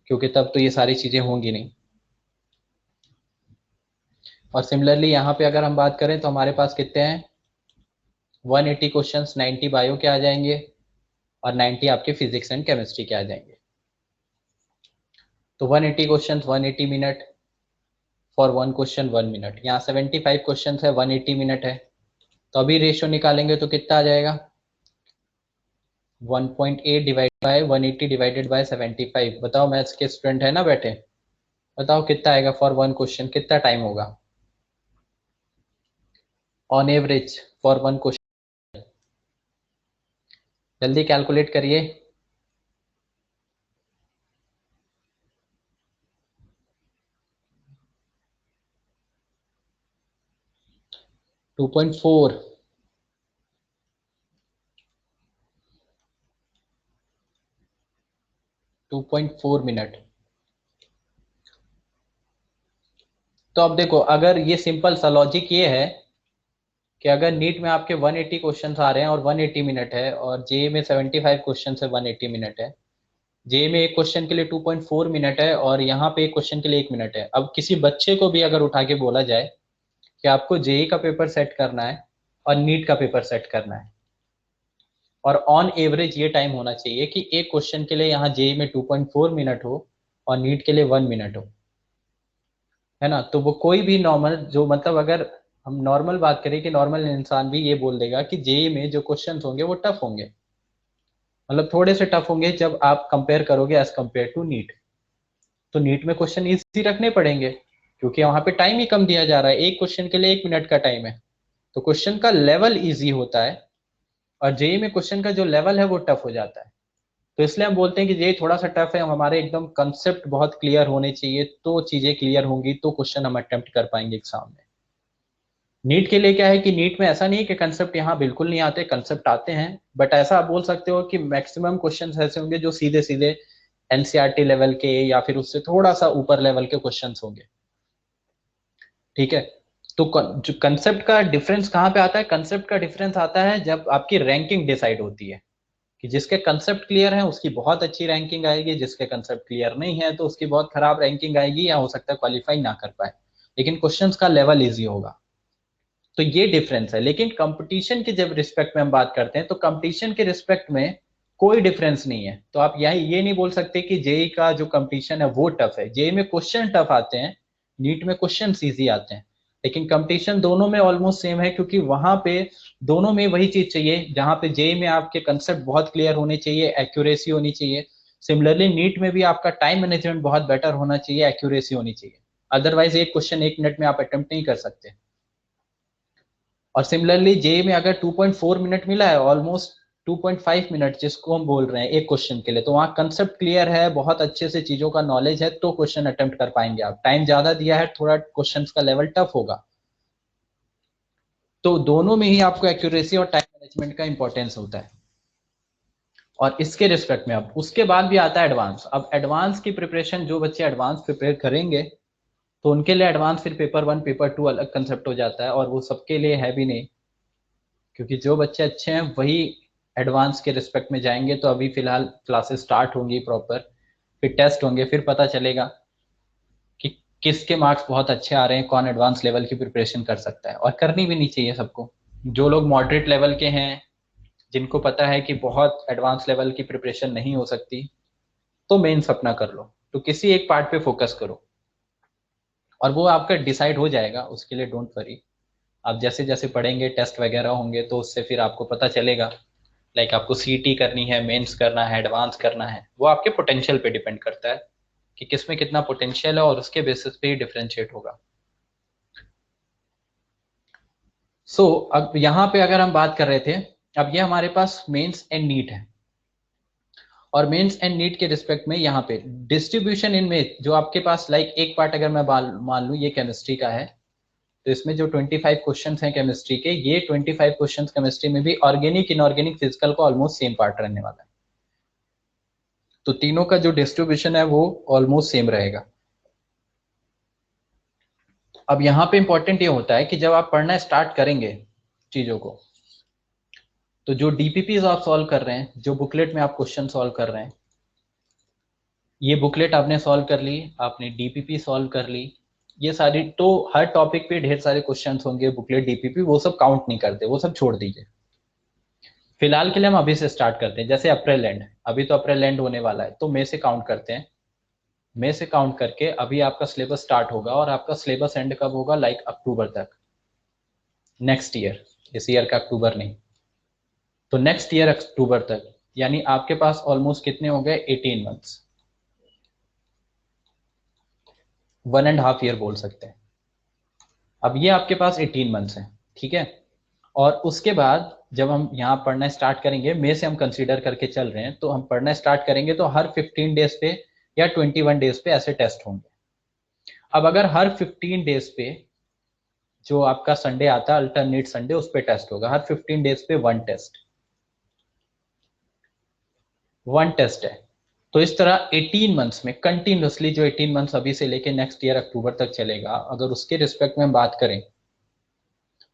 क्योंकि तब तो ये सारी चीजें होंगी नहीं। और सिमिलरली यहाँ पे अगर हम बात करें तो हमारे पास कितने हैं? 180 क्वेश्चंस, 90 बायो के आ जाएंगे, और 90 आपके फिजिक्स एंड केमिस्ट्री के आ जाएंगे। तो 180 questions, 180 minute, for one question 1 minute. यहाँ 75 क्वेश्चंस है, 180 मिनट है, तो अभी रेशियो निकालेंगे तो कितना आ जाएगा? 1.8 डिवाइड बाय 180 डिवाइडेड बाय 75। बताओ, मैथ्स के स्टूडेंट है ना बैठे, बताओ कितना आएगा फॉर वन क्वेश्चन, कितना टाइम होगा on average for one question? जल्दी कैलकुलेट करिए। 2.4, 2.4 मिनट। तो अब देखो, अगर ये सिंपल सा लॉजिक ये है कि अगर नीट में आपके 180 क्वेश्चंस आ रहे हैं और 180 मिनट है, और जेई में 75 क्वेश्चन है 180 मिनट है, जेई में एक क्वेश्चन के लिए 2.4 मिनट है, और यहाँ पे एक क्वेश्चन के लिए 1 मिनट है। अब किसी बच्चे को भी अगर उठा के बोला जाए कि आपको जेई का पेपर सेट करना है और नीट का पेपर सेट करना है, और ऑन एवरेज ये टाइम होना चाहिए कि एक क्वेश्चन के लिए यहाँ जेई में 2.4 मिनट हो और नीट के लिए 1 मिनट हो, है ना, तो वो कोई भी नॉर्मल जो मतलब अगर हम नॉर्मल बात करें कि नॉर्मल इंसान भी ये बोल देगा कि जेई में जो क्वेश्चंस होंगे वो टफ होंगे, मतलब थोड़े से टफ होंगे जब आप कंपेयर करोगे एज कंपेयर टू नीट। तो नीट में क्वेश्चन इजी रखने पड़ेंगे क्योंकि वहां पे टाइम ही कम दिया जा रहा है, एक क्वेश्चन के लिए 1 मिनट का टाइम है, तो क्वेश्चन का लेवल इजी होता है। और जेई में क्वेश्चन का जो लेवल है वो टफ हो जाता है। तो इसलिए हम बोलते हैं कि जेई थोड़ा सा टफ है, हमारे एकदम कंसेप्ट बहुत क्लियर होने चाहिए, तो चीजें क्लियर होंगी तो क्वेश्चन हम अटेम्प्ट कर पाएंगे एग्जाम में। नीट के लिए क्या है कि नीट में ऐसा नहीं है कि कंसेप्ट यहाँ बिल्कुल नहीं आते, कंसेप्ट आते हैं, बट ऐसा आप बोल सकते हो कि मैक्सिमम क्वेश्चंस ऐसे होंगे जो सीधे सीधे एनसीईआरटी लेवल के या फिर उससे थोड़ा सा ऊपर लेवल के क्वेश्चंस होंगे। ठीक है, तो जो कंसेप्ट का डिफरेंस कहाँ पे आता है, कंसेप्ट का डिफरेंस आता है जब आपकी रैंकिंग डिसाइड होती है कि जिसके कंसेप्ट क्लियर है उसकी बहुत अच्छी रैंकिंग आएगी, जिसके कंसेप्ट क्लियर नहीं है तो उसकी बहुत खराब रैंकिंग आएगी, या हो सकता है क्वालिफाई ना कर पाए, लेकिन क्वेश्चंस का लेवल इजी होगा। तो ये डिफरेंस है। लेकिन कंपटीशन के जब रिस्पेक्ट में हम बात करते हैं तो कंपटीशन के रिस्पेक्ट में कोई डिफरेंस नहीं है। तो आप यही ये नहीं बोल सकते कि जेई का जो कंपटीशन है वो टफ है, जेई में क्वेश्चन टफ आते हैं, नीट में क्वेश्चन इजी आते हैं, लेकिन कंपटीशन दोनों में ऑलमोस्ट सेम है, क्योंकि वहां पे दोनों में वही चीज चाहिए। जहां पे जेई में आपके कंसेप्ट बहुत क्लियर होने चाहिए, एक्यूरेसी होनी चाहिए, सिमिलरली नीट में भी आपका टाइम मैनेजमेंट बहुत बेटर होना चाहिए, एक्यूरेसी होनी चाहिए, अदरवाइज एक क्वेश्चन 1 मिनट में आप अटेम्प्ट नहीं कर सकते। और सिमिलरली जे में अगर 2.4 मिनट मिला है, ऑलमोस्ट 2.5 मिनट जिसको हम बोल रहे हैं एक क्वेश्चन के लिए, तो वहाँ कंसेप्ट क्लियर है, बहुत अच्छे से चीजों का नॉलेज है, तो क्वेश्चन अटेम्प्ट कर पाएंगे आप। टाइम ज्यादा दिया है, थोड़ा क्वेश्चन का लेवल टफ होगा। तो दोनों में ही आपको एक्यूरेसी और टाइम मैनेजमेंट का इंपॉर्टेंस होता है। और इसके रिस्पेक्ट में अब उसके बाद भी आता है एडवांस। अब एडवांस की प्रिपरेशन जो बच्चे एडवांस प्रिपेयर करेंगे तो उनके लिए एडवांस फिर पेपर 1 पेपर 2 अलग कंसेप्ट हो जाता है, और वो सबके लिए है भी नहीं, क्योंकि जो बच्चे अच्छे हैं वही एडवांस के रिस्पेक्ट में जाएंगे। तो अभी फिलहाल क्लासेस स्टार्ट होंगी प्रॉपर, फिर टेस्ट होंगे, फिर पता चलेगा कि किसके मार्क्स बहुत अच्छे आ रहे हैं, कौन एडवांस लेवल की प्रिपरेशन कर सकता है। और करनी भी नहीं चाहिए सबको। जो लोग मॉडरेट लेवल के हैं, जिनको पता है कि बहुत एडवांस लेवल की प्रिपरेशन नहीं हो सकती, तो मेंस अपना कर लो, तो किसी एक पार्ट पे फोकस करो, और वो आपका डिसाइड हो जाएगा, उसके लिए डोंट वरी। आप जैसे जैसे पढ़ेंगे, टेस्ट वगैरह होंगे, तो उससे फिर आपको पता चलेगा, लाइक आपको सीटी करनी है, मेंस करना है, एडवांस करना है, वो आपके पोटेंशियल पे डिपेंड करता है कि किसमें कितना पोटेंशियल है, और उसके बेसिस पे ही डिफरेंशिएट होगा। अब यहाँ पे अगर हम बात कर रहे थे, अब ये हमारे पास मेंस एंड नीट है, और मेंस एंड नीट के रिस्पेक्ट में यहाँ पे डिस्ट्रीब्यूशन इनमें जो आपके पास, लाइक एक पार्ट अगर मैं मान लूँ ये केमिस्ट्री का है, तो इसमें जो 25 क्वेश्चंस हैं केमिस्ट्री के, ये 25 क्वेश्चंस केमिस्ट्री में भी ऑर्गेनिक इनऑर्गेनिक फिजिकल का ऑलमोस्ट सेम पार्ट रहने वाला है। तो तीनों का जो डिस्ट्रीब्यूशन है वो ऑलमोस्ट सेम रहेगा। अब यहाँ पे इंपॉर्टेंट ये होता है कि जब आप पढ़ना स्टार्ट करेंगे चीजों को, तो जो डीपीपीज आप सॉल्व कर रहे हैं, जो बुकलेट में आप क्वेश्चन सॉल्व कर रहे हैं, ये बुकलेट आपने सॉल्व कर ली, आपने डीपीपी सॉल्व कर ली, ये सारी, तो हर टॉपिक पे ढेर सारे क्वेश्चंस होंगे, बुकलेट डीपीपी वो सब काउंट नहीं करते, वो सब छोड़ दीजिए। फिलहाल के लिए हम अभी से स्टार्ट करते हैं, जैसे अप्रैल एंड, अभी तो अप्रैल एंड होने वाला है, तो मई से काउंट करते हैं। मई से काउंट करके अभी आपका सिलेबस स्टार्ट होगा, और आपका सिलेबस एंड कब होगा, लाइक अक्टूबर तक, नेक्स्ट ईयर, इस ईयर का अक्टूबर नहीं, तो नेक्स्ट ईयर अक्टूबर तक, यानी आपके पास ऑलमोस्ट कितने हो गए, 18 मंथ्स, 1.5 ईयर बोल सकते हैं। अब ये आपके पास 18 मंथ्स है, ठीक है। और उसके बाद जब हम यहाँ पढ़ना स्टार्ट करेंगे, मई से हम कंसीडर करके चल रहे हैं, तो हम पढ़ना स्टार्ट करेंगे तो हर 15 डेज पे या 21 डेज पे ऐसे टेस्ट होंगे। अब अगर हर 15 डेज पे जो आपका संडे आता है, अल्टरनेट संडे, उस पे टेस्ट होगा, हर 15 डेज पे वन टेस्ट है। तो इस तरह 18 मंथ्स में कंटिन्यूसली, जो 18 मंथ्स अभी से लेके नेक्स्ट ईयर अक्टूबर तक चलेगा, अगर उसके रिस्पेक्ट में हम बात करें,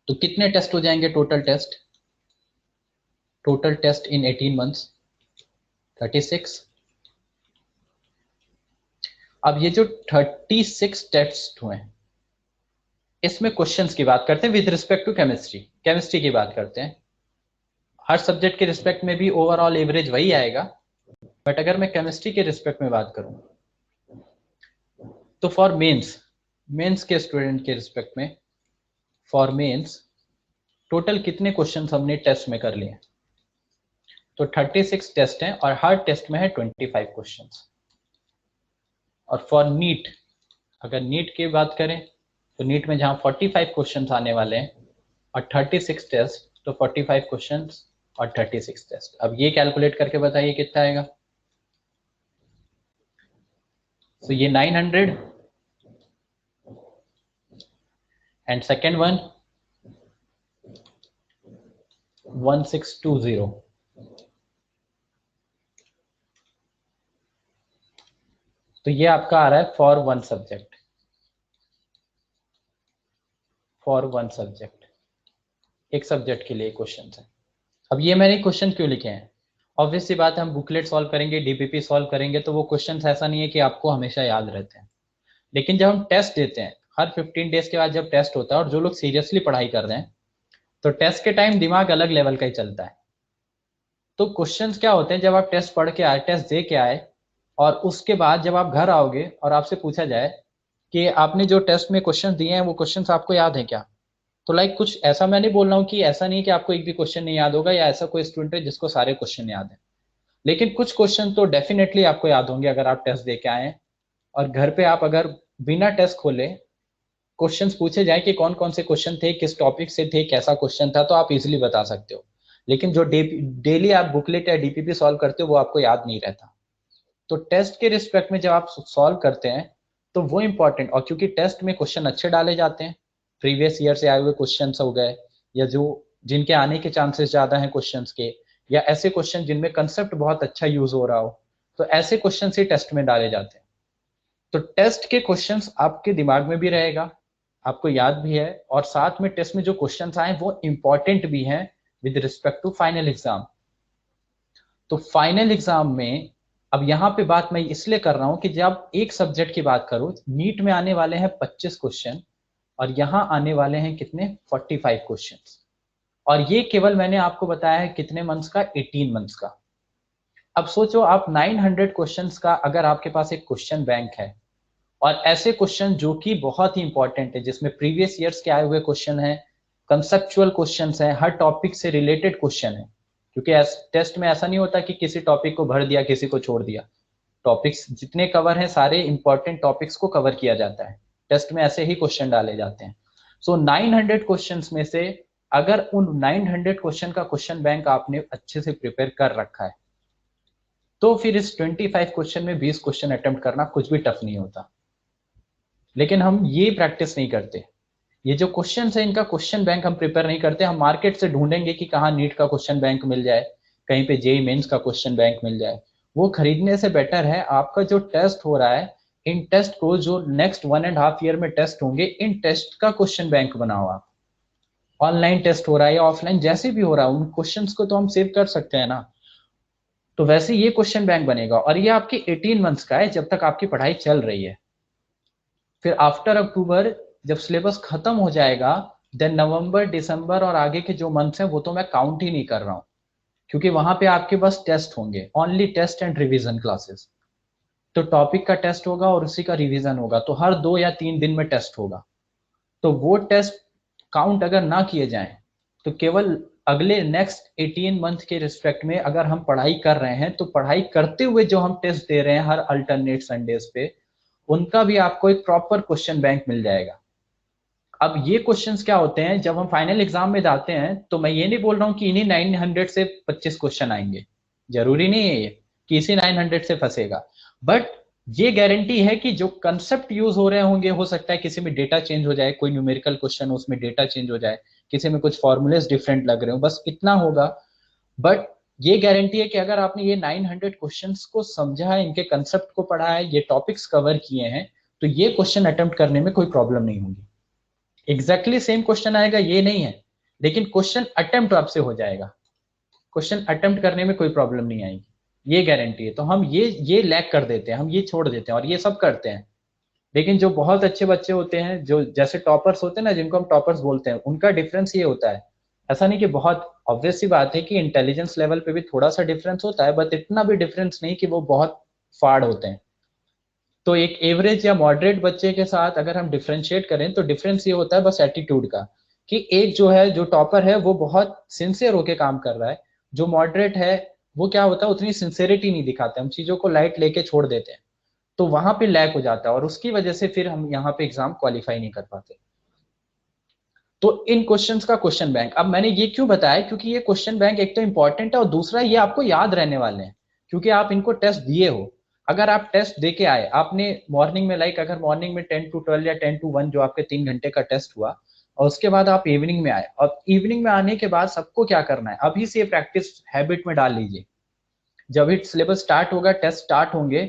तो कितने टेस्ट हो जाएंगे टोटल टेस्ट? टोटल टेस्ट इन 18 मंथ्स 36। अब ये जो 36 टेस्ट हुए हैं, इसमें क्वेश्चंस की बात करते हैं with respect to chemistry. Chemistry की बात करते हैं। हर सब्जेक्ट के रिस्पेक्ट में भी ओवरऑल एवरेज वही आएगा, बट अगर मैं केमिस्ट्री के रिस्पेक्ट में बात करूं तो फॉर मेंस के स्टूडेंट के रिस्पेक्ट में, फॉर मेंस टोटल कितने क्वेश्चंस हमने टेस्ट में कर लिए? तो 36 टेस्ट हैं और हर टेस्ट में है 25 क्वेश्चंस। और फॉर नीट, अगर नीट की बात करें तो नीट में जहां 45 क्वेश्चंस आने वाले हैं और 36 टेस्ट, तो 45 क्वेश्चंस और 36 टेस्ट। अब ये कैलकुलेट करके बताइए कितना आएगा। तो ये 900 एंड सेकेंड वन 1620। तो ये आपका आ रहा है for one subject, for one subject, एक सब्जेक्ट के लिए क्वेश्चन है। अब ये मैंने क्वेश्चन क्यों लिखे हैं? ऑब्वियस सी बात है, हम बुकलेट सॉल्व करेंगे, डीपीपी सॉल्व करेंगे, तो वो क्वेश्चन ऐसा नहीं है कि आपको हमेशा याद रहते हैं। लेकिन जब हम टेस्ट देते हैं, हर 15 डेज के बाद जब टेस्ट होता है, और जो लोग सीरियसली पढ़ाई कर रहे हैं, तो टेस्ट के टाइम दिमाग अलग लेवल का ही चलता है। तो क्वेश्चंस क्या होते हैं, जब आप टेस्ट पढ़ के आए, टेस्ट दे के आए, और उसके बाद जब आप घर आओगे और आपसे पूछा जाए कि आपने जो टेस्ट में क्वेश्चन दिए हैं वो क्वेश्चंस आपको याद है क्या, तो लाइक कुछ ऐसा मैं नहीं बोल रहा हूँ कि ऐसा नहीं कि आपको एक भी क्वेश्चन नहीं याद होगा, या ऐसा कोई स्टूडेंट है जिसको सारे क्वेश्चन याद है, लेकिन कुछ क्वेश्चन तो डेफिनेटली आपको याद होंगे अगर आप टेस्ट दे के आए हैं। और घर पे आप अगर बिना टेस्ट खोले क्वेश्चंस पूछे जाए कि कौन कौन से क्वेश्चन थे, किस टॉपिक से थे, कैसा क्वेश्चन था, तो आप इजीली बता सकते हो। लेकिन जो डेली आप बुकलेट या डीपीपी सॉल्व करते हो वो आपको याद नहीं रहता। तो टेस्ट के रिस्पेक्ट में जब आप सॉल्व करते हैं तो वो इंपॉर्टेंट, और क्योंकि टेस्ट में क्वेश्चन अच्छे डाले जाते हैं, प्रीवियस ईयर से आए हुए क्वेश्चन हो गए, या जो जिनके आने के चांसेस ज्यादा हैं क्वेश्चंस के, या ऐसे क्वेश्चन जिनमें कंसेप्ट बहुत अच्छा यूज हो रहा हो, तो ऐसे क्वेश्चन ही टेस्ट में डाले जाते हैं। तो टेस्ट के क्वेश्चंस आपके दिमाग में भी रहेगा, आपको याद भी है, और साथ में टेस्ट में जो क्वेश्चंस आए वो इंपॉर्टेंट भी हैं with respect to final exam. तो फाइनल एग्जाम में, अब यहाँ पे बात मैं इसलिए कर रहा हूं कि जब एक सब्जेक्ट की बात करूं, नीट में आने वाले हैं 25 क्वेश्चन और यहां आने वाले हैं कितने, 45 क्वेश्चंस। और ये केवल मैंने आपको बताया है कितने मंथ्स का, 18 मंथ्स का। अब सोचो आप 900 क्वेश्चंस का अगर आपके पास एक क्वेश्चन बैंक है, और ऐसे क्वेश्चन जो कि बहुत ही इंपॉर्टेंट है, जिसमें प्रीवियस ईयर्स के आए हुए क्वेश्चन है, कंसेप्चुअल क्वेश्चन है, हर टॉपिक से रिलेटेड क्वेश्चन है, क्योंकि टेस्ट में ऐसा नहीं होता कि किसी टॉपिक को भर दिया किसी को छोड़ दिया। टॉपिक्स जितने कवर हैं सारे इंपॉर्टेंट टॉपिक्स को कवर किया जाता है, टेस्ट में ऐसे ही क्वेश्चन डाले जाते हैं। सो 900 क्वेश्चंस में से अगर उन 900 क्वेश्चन का क्वेश्चन बैंक आपने अच्छे से प्रिपेयर कर रखा है, तो फिर इस 25 क्वेश्चन में 20 क्वेश्चन अटेम्प्ट करना कुछ भी टफ नहीं होता। लेकिन हम ये प्रैक्टिस नहीं करते, ये जो क्वेश्चन है इनका क्वेश्चन बैंक हम प्रिपेयर नहीं करते। हम मार्केट से ढूंढेंगे कि कहाँ नीट का क्वेश्चन बैंक मिल जाए, कहीं पे जेई मेंस का क्वेश्चन बैंक मिल जाए, वो खरीदने से बेटर है आपका जो टेस्ट हो रहा है, इन टेस्ट को जो नेक्स्ट 1.5 ईयर में टेस्ट होंगे, इन टेस्ट का क्वेश्चन बैंक बनाओ आप। ऑनलाइन टेस्ट हो रहा है या ऑफलाइन जैसे भी हो रहा है, उन क्वेश्चंस को तो हम सेव कर सकते हैं ना। तो वैसे ये क्वेश्चन बैंक बनेगा, और ये आपके 18 मंथ्स का है जब तक आपकी पढ़ाई चल रही है। फिर आफ्टर अक्टूबर जब सिलेबस खत्म हो जाएगा, देन नवंबर दिसंबर और आगे के जो मंथ्स हैं वो तो मैं काउंट ही नहीं कर रहा हूं, क्योंकि वहां पे आपके पास टेस्ट होंगे, only test and revision classes. तो टॉपिक का टेस्ट होगा और उसी का रिवीजन होगा, तो हर 2 या 3 दिन में टेस्ट होगा। तो वो टेस्ट काउंट अगर ना किए जाएं, तो केवल अगले नेक्स्ट 18 मंथ के रिस्पेक्ट में अगर हम पढ़ाई कर रहे हैं, तो पढ़ाई करते हुए जो हम टेस्ट दे रहे हैं हर अल्टरनेट संडेज पे, उनका भी आपको एक प्रॉपर क्वेश्चन बैंक मिल जाएगा। अब ये क्वेश्चंस क्या होते हैं, जब हम फाइनल एग्जाम में जाते हैं, तो मैं ये नहीं बोल रहा हूँ कि इन्हीं 900 से 25 क्वेश्चन आएंगे, जरूरी नहीं है ये कि इसी 900 से फंसेगा, बट ये गारंटी है कि जो कंसेप्ट यूज हो रहे होंगे, हो सकता है किसी में डेटा चेंज हो जाए, कोई न्यूमेरिकल क्वेश्चन हो उसमें डेटा चेंज हो जाए, किसी में कुछ फॉर्मूलेस डिफरेंट लग रहे हो, बस इतना होगा। बट ये गारंटी है कि अगर आपने ये 900 क्वेश्चंस को समझा है, इनके कंसेप्ट को पढ़ा है, ये टॉपिक्स कवर किए हैं, तो ये क्वेश्चन अटेम्प्ट करने में कोई प्रॉब्लम नहीं होगी। एग्जैक्टली सेम क्वेश्चन आएगा ये नहीं है, लेकिन क्वेश्चन अटेम्प्ट आपसे हो जाएगा, क्वेश्चन अटेम्प्ट करने में कोई प्रॉब्लम नहीं आएगी, ये गारंटी है। तो हम ये लैग कर देते हैं, हम ये छोड़ देते हैं और ये सब करते हैं। लेकिन जो बहुत अच्छे बच्चे होते हैं, जो जैसे टॉपर्स होते हैं ना, जिनको हम टॉपर्स बोलते हैं, उनका डिफरेंस ये होता है, ऐसा नहीं कि बहुत ऑब्वियस सी बात है कि इंटेलिजेंस लेवल पे भी थोड़ा सा डिफरेंस होता है, बट इतना भी डिफरेंस नहीं कि वो बहुत फाड़ होते हैं। तो एक एवरेज या मॉडरेट बच्चे के साथ अगर हम डिफ्रेंशिएट करें तो डिफरेंस ये होता है बस एटीट्यूड का, कि एक जो है, जो टॉपर है वो बहुत सिंसियर होके काम कर रहा है, जो मॉडरेट है वो क्या होता है, उतनी सिंसियरिटी नहीं दिखाते, हम चीजों को लाइट लेके छोड़ देते हैं, तो वहां पे लैक हो जाता है और उसकी वजह से फिर हम यहाँ पे एग्जाम क्वालिफाई नहीं कर पाते। तो इन क्वेश्चंस का क्वेश्चन बैंक, अब मैंने ये क्यों बताया, क्योंकि ये क्वेश्चन बैंक एक तो इंपॉर्टेंट है और दूसरा ये आपको याद रहने वाले हैं, क्योंकि आप इनको टेस्ट दिए हो। अगर आप टेस्ट दे के आए, आपने मॉर्निंग में, लाइक अगर मॉर्निंग में 10 to 12 या 10 to 1 जो आपके 3 घंटे का टेस्ट हुआ, और उसके बाद आप इवनिंग में आए, और इवनिंग में आने के बाद सबको क्या करना है, अभी से प्रैक्टिस हैबिट में डाल लीजिए। जब ही सिलेबस स्टार्ट होगा, टेस्ट स्टार्ट होंगे,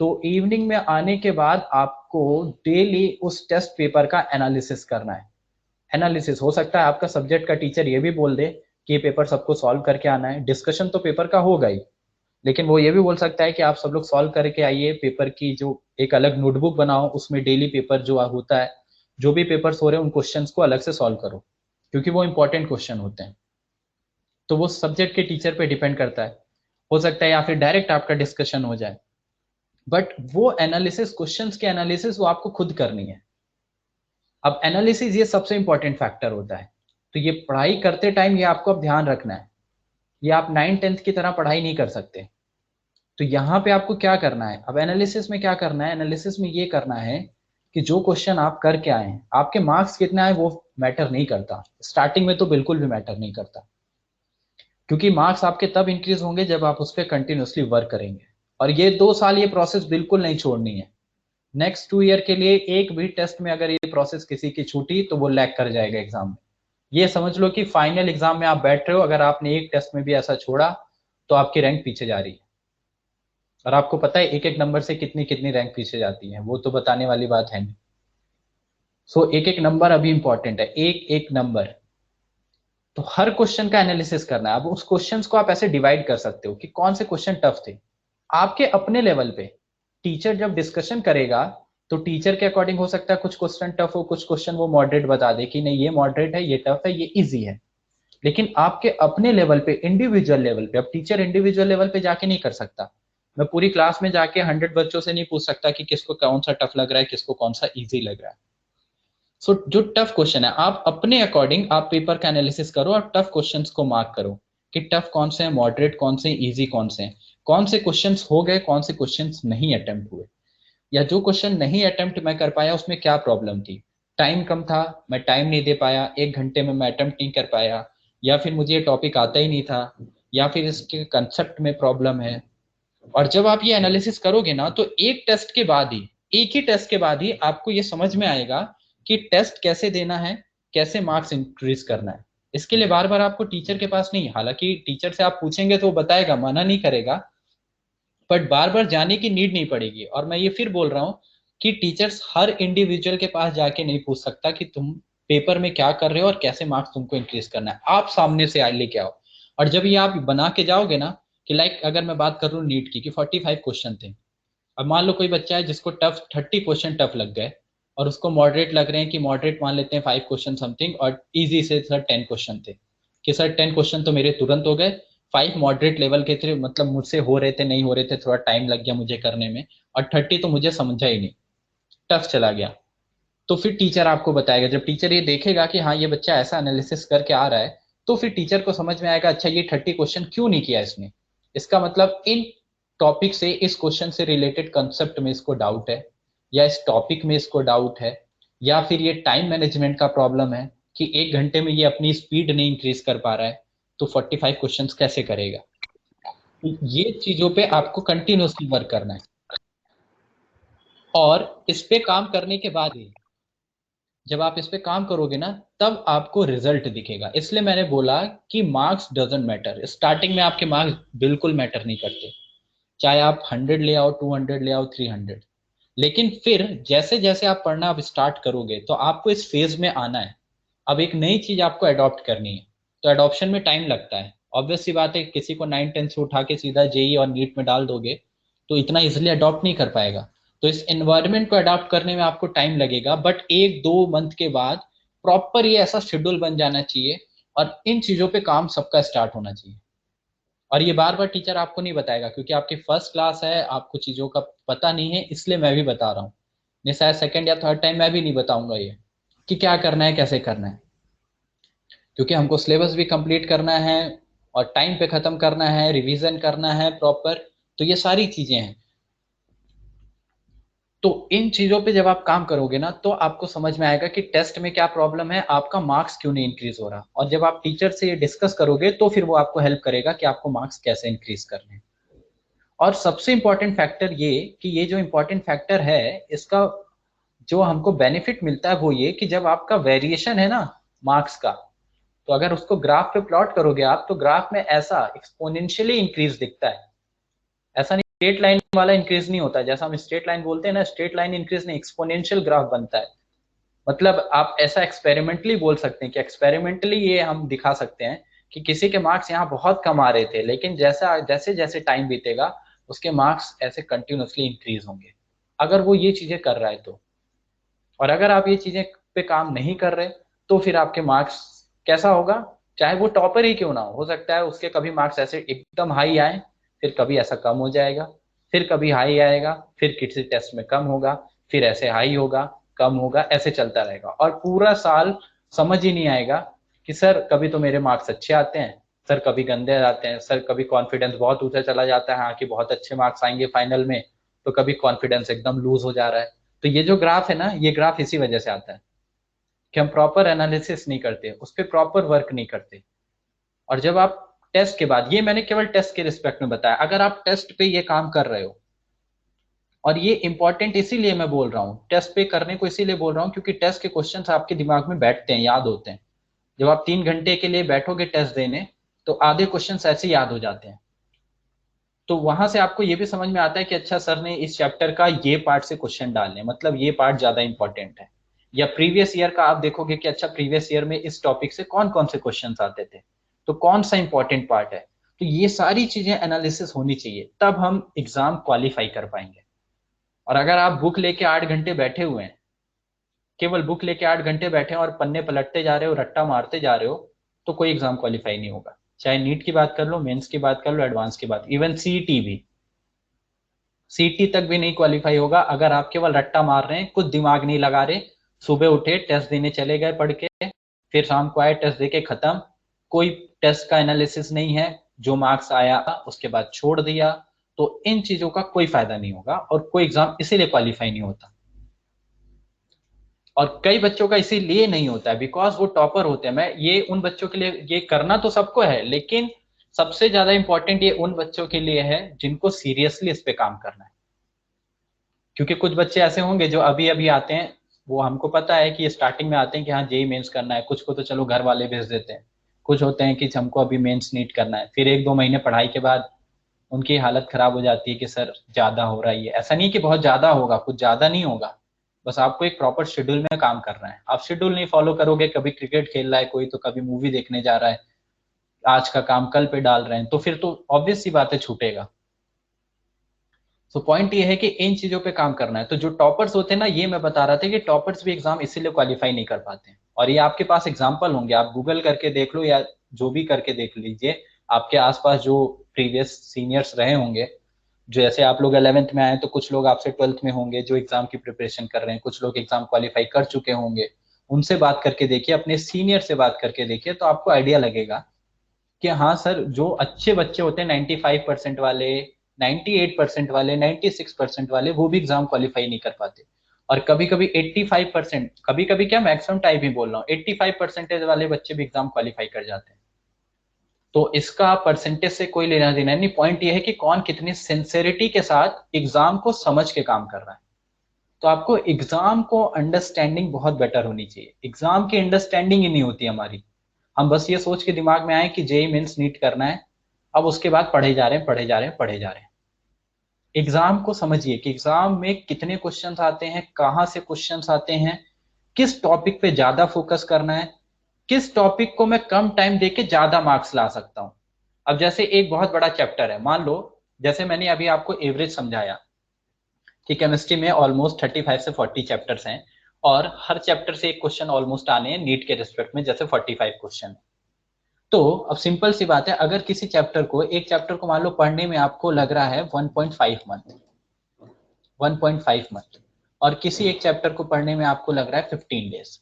तो इवनिंग में आने के बाद आपको डेली उस टेस्ट पेपर का एनालिसिस करना है। एनालिसिस हो सकता है आपका सब्जेक्ट का टीचर ये भी बोल दे कि ये पेपर सबको सॉल्व करके आना है, डिस्कशन तो पेपर का होगा ही, लेकिन वो ये भी बोल सकता है कि आप सब लोग सॉल्व करके आइए, पेपर की जो एक अलग नोटबुक बनाओ, उसमें डेली पेपर जो होता है, जो भी पेपर्स हो रहे हैं उन क्वेश्चंस को अलग से सॉल्व करो, क्योंकि वो इंपॉर्टेंट क्वेश्चन होते हैं। तो वो सब्जेक्ट के टीचर पे डिपेंड करता है, हो सकता है या फिर डायरेक्ट आपका डिस्कशन हो जाए, बट वो एनालिसिस, क्वेश्चंस के एनालिसिस वो आपको खुद करनी है। अब एनालिसिस ये सबसे इंपॉर्टेंट फैक्टर होता है, तो ये पढ़ाई करते टाइम ये आपको अब ध्यान रखना है, ये आप 9th 10th की तरह पढ़ाई नहीं कर सकते। तो यहाँ पे आपको क्या करना है, अब एनालिसिस में क्या करना है, एनालिसिस में ये करना है कि जो क्वेश्चन आप करके आए हैं, आपके मार्क्स कितना है वो मैटर नहीं करता, स्टार्टिंग में तो बिल्कुल भी मैटर नहीं करता, क्योंकि मार्क्स आपके तब इंक्रीज होंगे जब आप उस पर कंटिन्यूसली वर्क करेंगे। और ये 2 साल ये प्रोसेस बिल्कुल नहीं छोड़नी है, नेक्स्ट 2 ईयर के लिए एक भी टेस्ट में अगर ये प्रोसेस किसी की छूटी तो वो लैग कर जाएगा एग्जाम में। ये समझ लो कि फाइनल एग्जाम में आप बैठ रहे हो, अगर आपने एक टेस्ट में भी ऐसा छोड़ा तो आपकी रैंक पीछे जा रही है, और आपको पता है एक एक नंबर से कितनी कितनी रैंक पीछे जाती है, वो तो बताने वाली बात है नहीं। सो एक एक नंबर अभी इंपॉर्टेंट है, एक एक नंबर। तो हर क्वेश्चन का एनालिसिस करना है। अब उस क्वेश्चन को आप ऐसे डिवाइड कर सकते हो कि कौन से क्वेश्चन टफ थे आपके अपने लेवल पे। टीचर जब डिस्कशन करेगा तो टीचर के अकॉर्डिंग हो सकता है कुछ क्वेश्चन टफ हो, कुछ क्वेश्चन वो मॉडरेट बता दे कि नहीं ये मॉडरेट है, ये टफ है, ये इजी है। लेकिन आपके अपने लेवल पे, इंडिविजुअल लेवल पे, अब टीचर इंडिविजुअल लेवल पे जाके नहीं कर सकता। मैं पूरी क्लास में जाके 100 बच्चों से नहीं पूछ सकता कि किसको कौन सा टफ लग रहा है, किसको कौन सा इजी लग रहा है। सो जो टफ क्वेश्चन है, आप अपने अकॉर्डिंग आप पेपर का एनालिसिस करो और टफ क्वेश्चंस को मार्क करो कि टफ कौन से हैं, मॉडरेट कौन से, इजी कौन से हैं, कौन से क्वेश्चंस हो गए, कौन से क्वेश्चंस नहीं अटेम्प्ट हुए, या जो क्वेश्चन नहीं अटेम्प्ट मैं कर पाया उसमें क्या प्रॉब्लम थी। टाइम कम था, मैं टाइम नहीं दे पाया, 1 घंटे में मैं अटेम्प्ट नहीं कर पाया, या फिर मुझे ये टॉपिक आता ही नहीं था, या फिर इसके कंसेप्ट में प्रॉब्लम है। और जब आप ये एनालिसिस करोगे ना, तो एक टेस्ट के बाद ही, एक ही टेस्ट के बाद ही आपको ये समझ में आएगा कि टेस्ट कैसे देना है, कैसे मार्क्स इंक्रीज करना है। इसके लिए बार बार आपको टीचर के पास नहीं, हालांकि टीचर से आप पूछेंगे तो वो बताएगा, मना नहीं करेगा, बट बार बार जाने की नीड नहीं पड़ेगी। और मैं ये फिर बोल रहा हूँ कि टीचर्स हर इंडिविजुअल के पास जाके नहीं पूछ सकता कि तुम पेपर में क्या कर रहे हो और कैसे मार्क्स तुमको इंक्रीज करना है, आप सामने से लेके आओ। और जब ये आप बना के जाओगे ना, कि लाइक अगर मैं बात कर रहा हूँ नीट की, कि 45 क्वेश्चन थे, अब मान लो कोई बच्चा है जिसको टफ 30 क्वेश्चन टफ लग गए, और उसको मॉडरेट लग रहे हैं, कि मॉडरेट मान लेते हैं 5 क्वेश्चन समथिंग, और इजी से सर 10 क्वेश्चन थे, कि सर 10 क्वेश्चन तो मेरे तुरंत हो गए, 5 मॉडरेट लेवल के थे, मतलब मुझसे हो रहे थे, नहीं हो रहे थे, थोड़ा टाइम लग गया मुझे करने में, और 30 तो मुझे समझा ही नहीं, टफ चला गया। तो फिर टीचर आपको बताएगा, जब टीचर ये देखेगा कि हाँ ये बच्चा ऐसा एनालिसिस करके आ रहा है, तो फिर टीचर को समझ में आएगा, अच्छा ये 30 क्वेश्चन क्यों नहीं किया इसने, इसका मतलब इन टॉपिक से, इस क्वेश्चन से रिलेटेड कंसेप्ट में इसको डाउट है, या इस टॉपिक में इसको डाउट है, या फिर ये टाइम मैनेजमेंट का प्रॉब्लम है, कि 1 घंटे में ये अपनी स्पीड नहीं इंक्रीज कर पा रहा है, तो 45 क्वेश्चंस कैसे करेगा। तो ये चीजों पे आपको कंटिन्यूसली वर्क करना है, और इस पे काम करने के बाद ही, जब आप इस पे काम करोगे ना, तब आपको रिजल्ट दिखेगा। इसलिए मैंने बोला कि मार्क्स डजंट मैटर, स्टार्टिंग में आपके मार्क्स बिल्कुल मैटर नहीं करते, चाहे आप 100 ले आओ, 200 ले आओ, 300, लेकिन फिर जैसे जैसे आप पढ़ना अब स्टार्ट करोगे तो आपको इस फेज में आना है। अब एक नई चीज आपको अडॉप्ट करनी है, तो अडॉप्शन में टाइम लगता है। ऑब्वियस सी बात है, किसी को 9 10 से उठा के सीधा जेई और नीट में डाल दोगे तो इतना इजिली अडॉप्ट नहीं कर पाएगा। तो इस एनवायरनमेंट को अडॉप्ट करने में आपको टाइम लगेगा, बट 1 2 मंथ के बाद प्रॉपर ये ऐसा शेड्यूल बन जाना चाहिए और इन चीजों पे काम सबका स्टार्ट होना चाहिए। और ये बार बार टीचर आपको नहीं बताएगा, क्योंकि आपकी फर्स्ट क्लास है, आपको चीज़ों का पता नहीं है, इसलिए मैं भी बता रहा हूँ। नहीं, शायद सेकंड या थर्ड टाइम मैं भी नहीं बताऊंगा ये कि क्या करना है कैसे करना है, क्योंकि हमको सिलेबस भी कंप्लीट करना है और टाइम पे ख़त्म करना है, रिवीजन करना है प्रॉपर। तो ये सारी चीज़ें हैं। तो इन चीज़ों पे जब आप काम करोगे ना तो आपको समझ में आएगा कि टेस्ट में क्या प्रॉब्लम है, आपका मार्क्स क्यों नहीं इंक्रीज हो रहा। और जब आप टीचर से ये डिस्कस करोगे तो फिर वो आपको हेल्प करेगा कि आपको मार्क्स कैसे इंक्रीज करने हैं। और सबसे इंपॉर्टेंट फैक्टर ये कि ये जो इंपॉर्टेंट फैक्टर है, इसका जो हमको बेनिफिट मिलता है वो ये कि जब आपका वेरिएशन है ना मार्क्स का, तो अगर उसको ग्राफ पे प्लॉट करोगे आप तो ग्राफ में ऐसा एक्सपोनेंशियली इंक्रीज दिखता है। ऐसा नहीं स्ट्रेट लाइन वाला इंक्रीज नहीं होता, जैसा हम स्ट्रेट लाइन बोलते हैं ना, स्ट्रेट लाइन इंक्रीज नहीं, एक्सपोनेंशियल ग्राफ बनता है। मतलब आप ऐसा एक्सपेरिमेंटली बोल सकते हैं कि एक्सपेरिमेंटली ये हम दिखा सकते हैं कि किसी के मार्क्स यहाँ बहुत कम आ रहे थे, लेकिन जैसा जैसे जैसे टाइम बीतेगा उसके मार्क्स ऐसे कंटिन्यूसली इंक्रीज होंगे, अगर वो ये चीजें कर रहा है तो। और अगर आप ये चीजें पे काम नहीं कर रहे तो फिर आपके मार्क्स कैसा होगा, चाहे वो टॉपर ही क्यों ना हो सकता है उसके कभी मार्क्स ऐसे एकदम हाई आए, फिर कभी ऐसा कम हो जाएगा, फिर कभी हाई आएगा, फिर किसी टेस्ट में कम होगा, फिर ऐसे हाई होगा, कम होगा, ऐसे चलता रहेगा और पूरा साल समझ ही नहीं आएगा कि सर कभी तो मेरे मार्क्स अच्छे आते हैं, सर कभी गंदे आते हैं, सर कभी कॉन्फिडेंस बहुत ऊंचा चला जाता है हाँ कि बहुत अच्छे मार्क्स आएंगे फाइनल में, तो कभी कॉन्फिडेंस एकदम लूज हो जा रहा है। तो ये जो ग्राफ है ना, ये ग्राफ इसी वजह से आता है कि हम प्रॉपर एनालिसिस नहीं करते, उस पर प्रॉपर वर्क नहीं करते। और जब आप टेस्ट के बाद, ये मैंने केवल टेस्ट के रिस्पेक्ट में बताया, अगर आप टेस्ट पे ये काम कर रहे हो, और ये इंपॉर्टेंट इसीलिए मैं बोल रहा हूँ, टेस्ट पे करने को इसीलिए बोल रहा हूँ क्योंकि टेस्ट के क्वेश्चन आपके दिमाग में बैठते हैं, याद होते हैं। जब आप 3 घंटे के लिए बैठोगे टेस्ट देने तो आधे क्वेश्चन ऐसे याद हो जाते हैं। तो वहां से आपको ये भी समझ में आता है कि अच्छा सर ने इस चैप्टर का ये पार्ट से क्वेश्चन डालने, मतलब ये पार्ट ज्यादा इंपॉर्टेंट है। या प्रीवियस ईयर का आप देखोगे कि अच्छा प्रीवियस ईयर में इस टॉपिक से कौन कौन से क्वेश्चन आते थे, तो कौन सा इंपॉर्टेंट पार्ट है। तो ये सारी चीजें एनालिसिस होनी चाहिए, तब हम एग्जाम क्वालिफाई कर पाएंगे। और अगर आप बुक लेके 8 घंटे बैठे हुए हैं, केवल बुक लेके 8 घंटे बैठे हैं और पन्ने पलटते जा रहे हो, रट्टा मारते जा रहे हो, तो कोई एग्जाम क्वालिफाई नहीं होगा। चाहे नीट की बात कर लो, मेंस की बात कर लो, एडवांस की बात, इवन सीईटी भी, सीटी तक भी नहीं क्वालिफाई होगा अगर आप केवल रट्टा मार रहे हैं, कुछ दिमाग नहीं लगा रहे। सुबह उठे टेस्ट देने चले गए पढ़ के, फिर शाम को आए टेस्ट देके खत्म, कोई टेस्ट का एनालिसिस नहीं है, जो मार्क्स आया उसके बाद छोड़ दिया। तो इन चीजों का कोई फायदा नहीं होगा और कोई एग्जाम इसीलिए क्वालिफाई नहीं होता। और कई बच्चों का इसीलिए नहीं होता है बिकॉज वो टॉपर होते हैं। मैं ये उन बच्चों के लिए, ये करना तो सबको है, लेकिन सबसे ज्यादा इंपॉर्टेंट ये उन बच्चों के लिए है जिनको सीरियसली इस पे काम करना है। क्योंकि कुछ बच्चे ऐसे होंगे जो अभी अभी आते हैं, वो हमको पता है कि स्टार्टिंग में आते हैं कि हाँ जेई मेंस करना है, कुछ को तो चलो घर वाले भेज देते हैं, कुछ होते हैं कि हमको अभी मेंस नीट करना है, फिर 1 2 महीने पढ़ाई के बाद उनकी हालत खराब हो जाती है कि सर ज्यादा हो रहा है। ये ऐसा नहीं कि बहुत ज्यादा होगा, कुछ ज्यादा नहीं होगा, बस आपको एक प्रॉपर शेड्यूल में काम करना है। आप शेड्यूल नहीं फॉलो करोगे, कभी क्रिकेट खेल रहा है कोई, तो कभी मूवी देखने जा रहा है, आज का काम कल पे डाल रहे हैं, तो फिर तो ऑब्वियस सी बात है छूटेगा। तो पॉइंट ये है कि इन चीजों पे काम करना है। तो जो टॉपर्स होते हैं ना, ये मैं बता रहा था कि टॉपर्स भी एग्जाम इसीलिए क्वालिफाई नहीं कर पाते हैं। और ये आपके पास एग्जाम्पल होंगे, आप गूगल करके देख लो या जो भी करके देख लीजिए, आपके आसपास जो प्रीवियस सीनियर्स रहे होंगे, जो जैसे आप लोग 11th में आए तो कुछ लोग आपसे 12th में होंगे जो एग्जाम की प्रिपरेशन कर रहे हैं, कुछ लोग एग्जाम क्वालिफाई कर चुके होंगे। उनसे बात करके देखिए, अपने सीनियर से बात करके देखिए, तो आपको आइडिया लगेगा कि हाँ सर, जो अच्छे बच्चे होते हैं 95% वाले, 98% वाले, 96% वाले, वो भी एग्जाम क्वालिफाई नहीं कर पाते। और कभी कभी 85%, कभी कभी क्या, मैक्सिमम टाइप ही बोल रहा हूँ, 85% वाले बच्चे भी एग्जाम क्वालिफाई कर जाते हैं। तो इसका परसेंटेज से कोई लेना देना नहीं, पॉइंट ये है कि कौन कितनी सिंसेरिटी के साथ एग्जाम को समझ के काम कर रहा है। तो आपको एग्जाम को अंडरस्टैंडिंग बहुत बेटर होनी चाहिए, एग्जाम की अंडरस्टैंडिंग ही नहीं होती हमारी। हम बस ये सोच के दिमाग में आए कि जेई मेंस नीट करना है, अब उसके बाद पढ़े जा रहे हैं, पढ़े जा रहे हैं, पढ़े जा रहे हैं। एग्जाम को समझिए कि एग्जाम में कितने क्वेश्चंस आते हैं, कहाँ से क्वेश्चंस आते हैं, किस टॉपिक पे ज्यादा फोकस करना है, किस टॉपिक को मैं कम टाइम देके ज्यादा मार्क्स ला सकता हूं। अब जैसे एक बहुत बड़ा चैप्टर है, मान लो जैसे मैंने अभी आपको एवरेज समझाया कि केमिस्ट्री में ऑलमोस्ट 35 से 40 चैप्टर्स हैं, और हर चैप्टर से एक क्वेश्चन ऑलमोस्ट आने हैं नीट के रिस्पेक्ट में, जैसे 45 क्वेश्चन। तो अब सिंपल सी बात है, अगर किसी चैप्टर को, एक चैप्टर को मान लो पढ़ने में आपको लग रहा है 1.5 मंथ, 1.5 मंथ, और किसी एक चैप्टर को पढ़ने में आपको लग रहा है 15 डेज,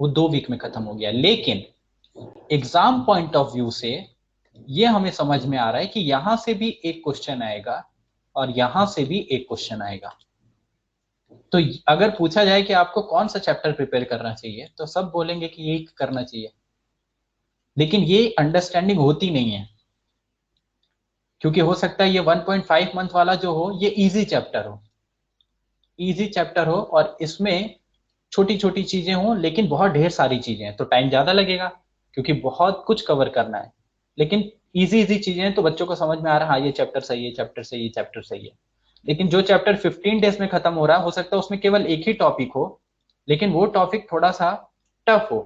वो 2 वीक में खत्म हो गया। लेकिन एग्जाम पॉइंट ऑफ व्यू से ये हमें समझ में आ रहा है कि यहां से भी एक क्वेश्चन आएगा और यहां से भी एक क्वेश्चन आएगा। तो अगर पूछा जाए कि आपको कौन सा चैप्टर प्रिपेयर करना चाहिए, तो सब बोलेंगे कि यही करना चाहिए। लेकिन ये अंडरस्टैंडिंग होती नहीं है, क्योंकि हो सकता है ये 1.5 मंथ वाला जो हो ये इजी चैप्टर हो, इजी चैप्टर हो, और इसमें छोटी छोटी चीजें हो, लेकिन बहुत ढेर सारी चीजें हैं, तो टाइम ज्यादा लगेगा क्योंकि बहुत कुछ कवर करना है। लेकिन इजी इजी चीजें हैं तो बच्चों को समझ में आ रहा है, हाँ ये चैप्टर सही है, चैप्टर सही है, चैप्टर सही है। लेकिन जो चैप्टर 15 डेज में खत्म हो रहा है, हो सकता है उसमें केवल एक ही टॉपिक हो, लेकिन वो टॉपिक थोड़ा सा टफ हो,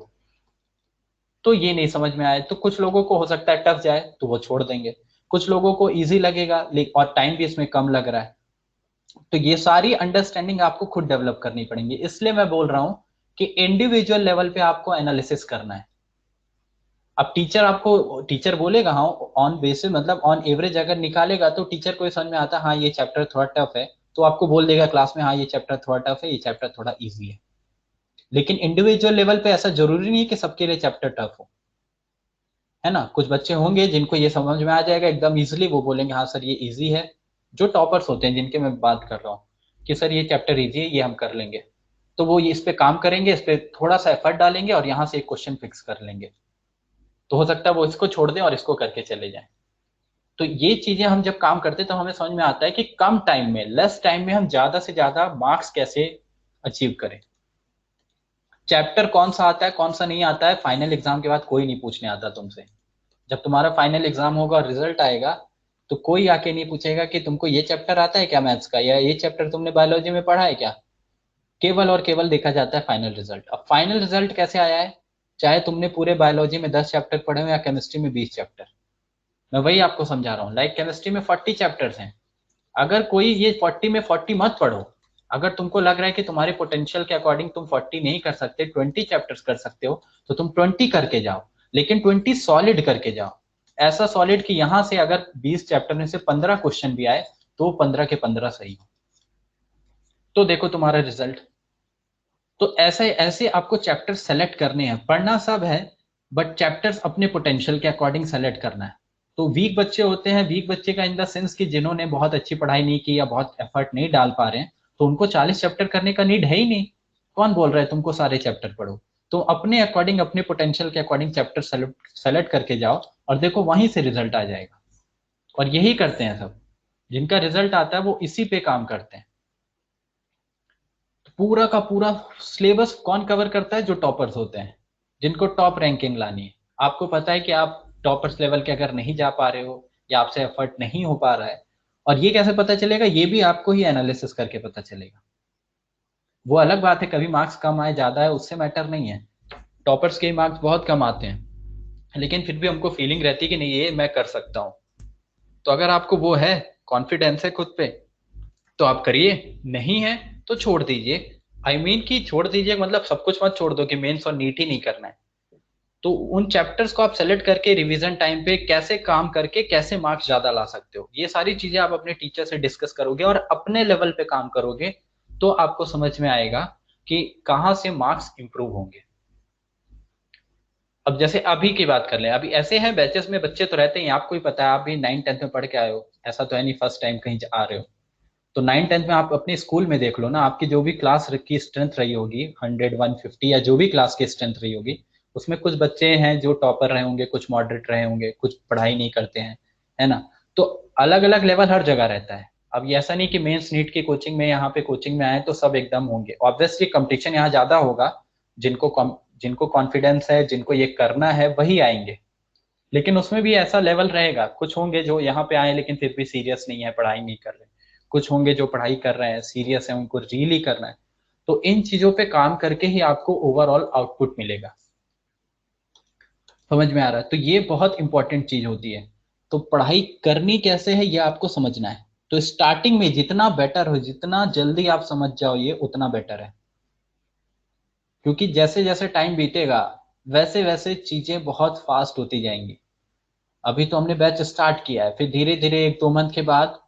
तो ये नहीं समझ में आए। तो कुछ लोगों को हो सकता है टफ जाए तो वो छोड़ देंगे, कुछ लोगों को इजी लगेगा, और टाइम भी इसमें कम लग रहा है। तो ये सारी अंडरस्टैंडिंग आपको खुद डेवलप करनी पड़ेंगी। इसलिए मैं बोल रहा हूं कि इंडिविजुअल लेवल पे आपको एनालिसिस करना है। अब टीचर आपको, टीचर बोलेगा हाँ ऑन बेसिस, मतलब ऑन एवरेज अगर निकालेगा तो टीचर को समझ में आता है हाँ ये चैप्टर थोड़ा टफ है, तो आपको बोल देगा क्लास में हाँ ये चैप्टर थोड़ा टफ है, ये चैप्टर थोड़ा इजी है। लेकिन इंडिविजुअल लेवल पे ऐसा जरूरी नहीं है कि सबके लिए चैप्टर टफ हो, है ना। कुछ बच्चे होंगे जिनको ये समझ में आ जाएगा एकदम इजिली, वो बोलेंगे हाँ सर ये इजी है। जो टॉपर्स होते हैं जिनके मैं बात कर रहा हूँ कि सर ये चैप्टर इजी है, ये हम कर लेंगे, तो वो इस पे काम करेंगे, इस पे थोड़ा सा एफर्ट डालेंगे और यहाँ से एक क्वेश्चन फिक्स कर लेंगे। तो हो सकता है वो इसको छोड़ दें और इसको करके चले जाएं। तो ये चीजें हम जब काम करते हैं तो हमें समझ में आता है कि कम टाइम में, लेस टाइम में हम ज्यादा से ज्यादा मार्क्स कैसे अचीव करें। चैप्टर कौन सा आता है कौन सा नहीं आता है, फाइनल एग्जाम के बाद कोई नहीं पूछने आता तुमसे। जब तुम्हारा फाइनल एग्जाम होगा और रिजल्ट आएगा, तो कोई आके नहीं पूछेगा कि तुमको ये चैप्टर आता है क्या मैथ्स का, या ये चैप्टर तुमने बायोलॉजी में पढ़ा है क्या। केवल और केवल देखा जाता है फाइनल रिजल्ट। अब फाइनल रिजल्ट कैसे आया है, चाहे तुमने पूरे बायोलॉजी में 10 चैप्टर पढ़े हो या केमिस्ट्री में 20 चैप्टर, मैं वही आपको समझा रहा हूँ। लाइक केमिस्ट्री में 40 चैप्टर्स हैं, अगर कोई ये 40 में 40 मत पढ़ो। अगर तुमको लग रहा है कि तुम्हारे पोटेंशियल के अकॉर्डिंग तुम 40 नहीं कर सकते, 20 चैप्टर्स कर सकते हो, तो तुम 20 करके जाओ, लेकिन 20 सॉलिड करके जाओ। ऐसा सॉलिड कि यहां से अगर 20 चैप्टर में से 15 क्वेश्चन भी आए तो 15 के 15 सही हो, तो देखो तुम्हारा रिजल्ट। तो ऐसे ऐसे आपको चैप्टर सेलेक्ट करने हैं, पढ़ना सब है, बट चैप्टर्स अपने पोटेंशियल के अकॉर्डिंग सेलेक्ट करना है। तो वीक बच्चे होते हैं, वीक बच्चे का इन द सेंस कि जिन्होंने बहुत अच्छी पढ़ाई नहीं की या बहुत एफर्ट नहीं डाल पा रहे हैं, तो उनको 40 चैप्टर करने का नीड है ही नहीं। कौन बोल रहा है तुमको सारे चैप्टर पढ़ो। तो अपने अकॉर्डिंग, अपने पोटेंशियल के अकॉर्डिंग चैप्टर सेलेक्ट करके जाओ, और देखो वहीं से रिजल्ट आ जाएगा। और यही करते हैं सब, जिनका रिजल्ट आता है वो इसी पे काम करते हैं। पूरा का पूरा सिलेबस कौन कवर करता है, जो टॉपर्स होते हैं, जिनको टॉप रैंकिंग लानी है। आपको पता है कि आप टॉपर्स लेवल के अगर नहीं जा पा रहे हो, या आपसे एफर्ट नहीं हो पा रहा है, और ये कैसे पता चलेगा, ये भी आपको ही एनालिसिस करके पता चलेगा। वो अलग बात है कभी मार्क्स कम आए ज्यादा है उससे मैटर नहीं है, टॉपर्स के मार्क्स बहुत कम आते हैं, लेकिन फिर भी हमको फीलिंग रहती है कि नहीं ये मैं कर सकता हूँ। तो अगर आपको वो है, कॉन्फिडेंस है खुद पे, तो आप करिए, नहीं है तो छोड़ दीजिए। आई मीन कि छोड़ दीजिए मतलब सब कुछ मत छोड़ दो कि मेंस और नीट ही नहीं करना है। तो उन चैप्टर्स को आप सेलेक्ट करके रिवीजन टाइम पे कैसे काम करके कैसे मार्क्स ज्यादा ला सकते हो, ये सारी चीजें आप अपने टीचर से डिस्कस करोगे और अपने लेवल पे काम करोगे, तो आपको समझ में आएगा कि कहाँ से मार्क्स इंप्रूव होंगे। अब जैसे अभी की बात कर लें, अभी ऐसे हैं बैचेस में बच्चे तो रहते हैं, आपको ही पता है, आप भी 9th 10th में पढ़ के आए हो, ऐसा तो है नहीं फर्स्ट टाइम कहीं आ रहे हो। तो 9th 10th में आप अपने स्कूल में देख लो ना, आपकी जो भी क्लास की स्ट्रेंथ रही होगी 100 150, या जो भी क्लास की स्ट्रेंथ रही होगी, उसमें कुछ बच्चे हैं जो टॉपर रहे होंगे, कुछ मॉडरेट रहे होंगे, कुछ पढ़ाई नहीं करते हैं, है ना। तो अलग अलग लेवल हर जगह रहता है। अब ये ऐसा नहीं कि मेंस नीट की कोचिंग में, यहाँ पे कोचिंग में आए तो सब एकदम होंगे, ऑब्वियसली कंपटीशन यहाँ ज्यादा होगा। जिनको कॉन्फिडेंस है, जिनको ये करना है वही आएंगे। लेकिन उसमें भी ऐसा लेवल रहेगा, कुछ होंगे जो यहाँ पे आए लेकिन फिर भी सीरियस नहीं है, पढ़ाई नहीं कर रहे। कुछ होंगे जो पढ़ाई कर रहे हैं, सीरियस है, उनको रियली करना है। तो इन चीजों पे काम करके ही आपको ओवरऑल आउटपुट मिलेगा। समझ में आ रहा है? तो ये बहुत इंपॉर्टेंट चीज होती है। तो पढ़ाई करनी कैसे है ये आपको समझना है। तो स्टार्टिंग में जितना बेटर हो, जितना जल्दी आप समझ जाओ ये उतना बेटर है, क्योंकि जैसे जैसे टाइम बीतेगा वैसे वैसे चीजें बहुत फास्ट होती जाएंगी। अभी तो हमने बैच स्टार्ट किया है, फिर धीरे धीरे 1-2 मंथ के बाद